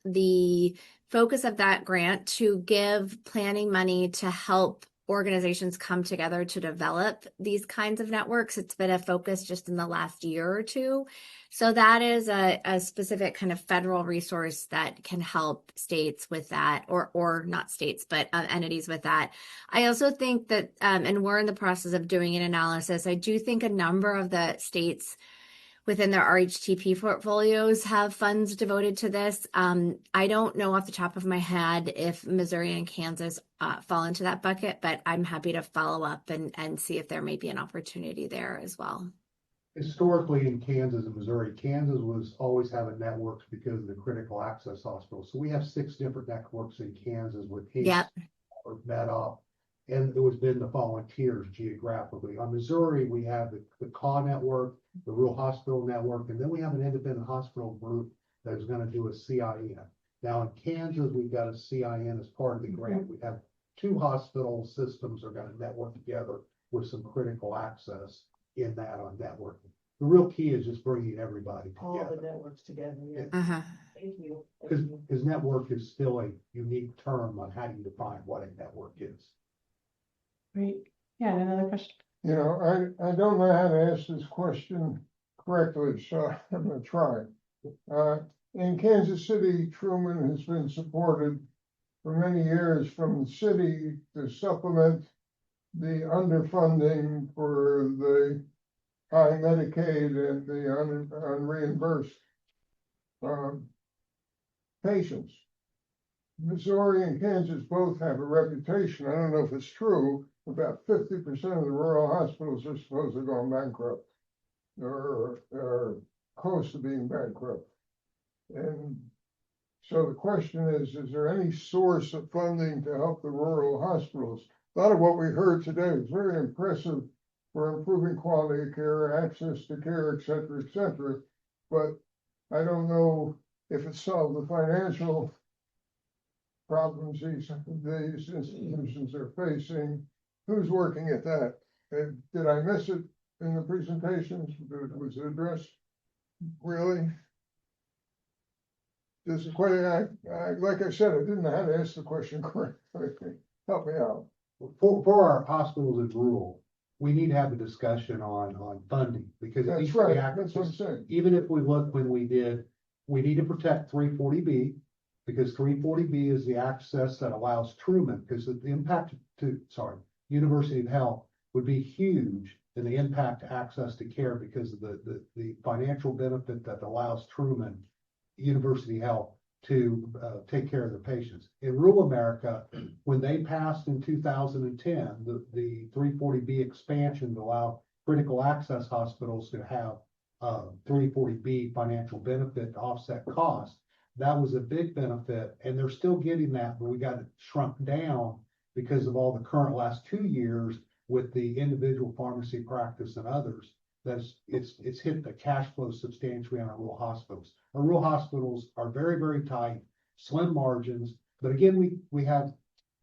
the focus of that grant to give planning money to help organizations come together to develop these kinds of networks. It's been a focus just in the last year or two. So that is a specific kind of federal resource that can help states with that, or not states, but entities with that. I also think that, and we're in the process of doing an analysis, I do think a number of the states within their RHTP portfolios have funds devoted to this. I don't know off the top of my head if Missouri and Kansas fall into that bucket, but I'm happy to follow up and see if there may be an opportunity there as well. Historically in Kansas and Missouri, Kansas was always having networks because of the critical access hospitals. So we have 6 different networks in Kansas with HACE or MedOp, and it was been the volunteers geographically. On Missouri, we have the CAW network, the Rural Hospital Network, and then we have an independent hospital group that is going to do a CIN. Now in Kansas, we've got a CIN as part of the grant. We have 2 hospital systems are going to network together with some critical access in that on networking. The real key is just bringing everybody together. All the networks together, yeah. Thank you. Because network is still a unique term on how do you define what a network is. Great. Yeah, another question. You know, I don't know how to ask this question correctly, so I'm going to try. In Kansas City, Truman has been supported for many years from the city to supplement the underfunding for the high Medicaid and the unreimbursed patients. Missouri and Kansas both have a reputation, I don't know if it's true, about 50% of the rural hospitals are supposed to go bankrupt or close to being bankrupt. And so the question is there any source of funding to help the rural hospitals? A lot of what we heard today was very impressive for improving quality of care, access to care, et cetera, but I don't know if it solved the financial problems these institutions are facing. Who's working at that? Did I miss it in the presentations? Was it addressed? Really? This is quite, like I said, I didn't know how to ask the question correctly. Help me out. For our hospitals in rural, we need to have a discussion on funding because that's right. That's what I'm saying. Even if we look when we need to protect 340B because 340B is the access that allows Truman because the impact to University of Health would be huge in the impact to access to care because of the financial benefit that allows Truman University Health to take care of their patients. In rural America, when they passed in 2010, the 340B expansion to allow critical access hospitals to have 340B financial benefit to offset costs, that was a big benefit, and they're still getting that, but we got it shrunk down because of all the current last 2 years with the individual pharmacy practice and others. It's hit the cash flow substantially on our rural hospitals. Our rural hospitals are very, very tight, slim margins, but again, we have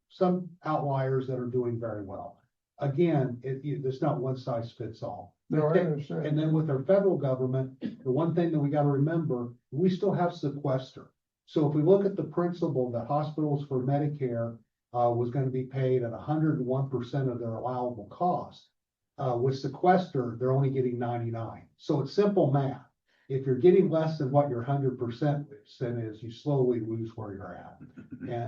some outliers that are doing very well. Again, it's not one size fits all. No, I understand. And then with our federal government, the one thing that we got to remember, we still have sequester. So if we look at the principle that hospitals for Medicare was going to be paid at 101% of their allowable cost, with sequester, they're only getting 99. So it's simple math. If you're getting less than what your 100% is, you slowly lose where you're at.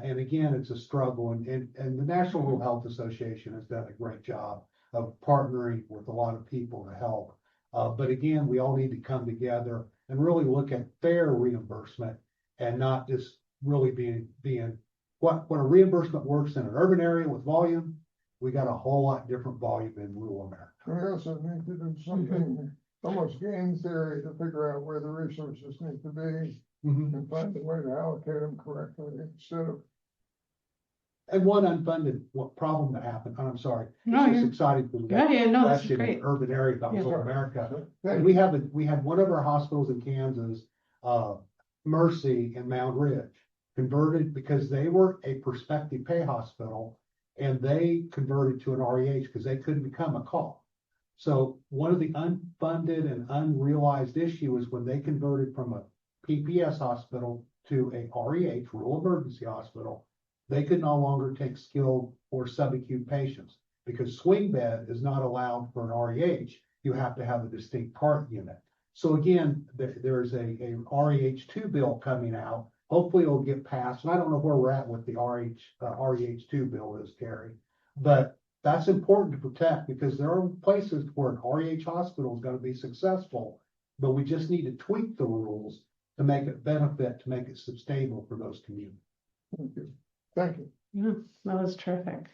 And again, it's a struggle. And the National Rural Health Association has done a great job of partnering with a lot of people to help. But again, we all need to come together and really look at fair reimbursement and not just really being what a reimbursement works in an urban area with volume we got a whole lot different volume in rural America. We also need to do something, almost game theory, to figure out where the resources need to be and find a way to allocate them correctly instead of. And one unfunded problem that happened, and I'm sorry, No, it's just you're- exciting for the no, this is question in great. urban area about Yeah. rural America. Thank And we had one of our hospitals in Kansas, Mercy in Mound Ridge, converted because they were a prospective pay hospital, and they converted to an REH because they couldn't become a call. So one of the unfunded and unrealized issue is when they converted from a PPS hospital to a REH, rural emergency hospital, they could no longer take skilled or subacute patients because swing bed is not allowed for an REH. You have to have a distinct cart unit. So again, there's a REH2 bill coming out. Hopefully it'll get passed. And I don't know where we're at with the REH2 bill is, Carrie, but that's important to protect because there are places where an REH hospital is going to be successful, but we just need to tweak the rules to make it benefit, to make it sustainable for those communities. Thank you. Thank you. Yeah, that was terrific.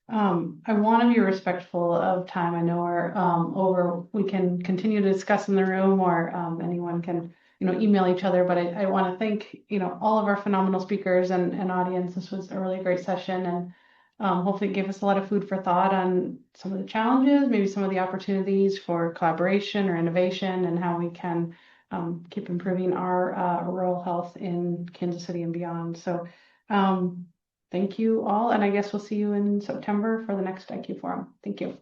I want to be respectful of time. I know we're over. We can continue to discuss in the room, or anyone can, email each other. But I want to thank, all of our phenomenal speakers and audience. This was a really great session, and hopefully it gave us a lot of food for thought on some of the challenges, maybe some of the opportunities for collaboration or innovation, and how we can keep improving our rural health in Kansas City and beyond. So. Thank you all, and I guess we'll see you in September for the next IQ Forum. Thank you.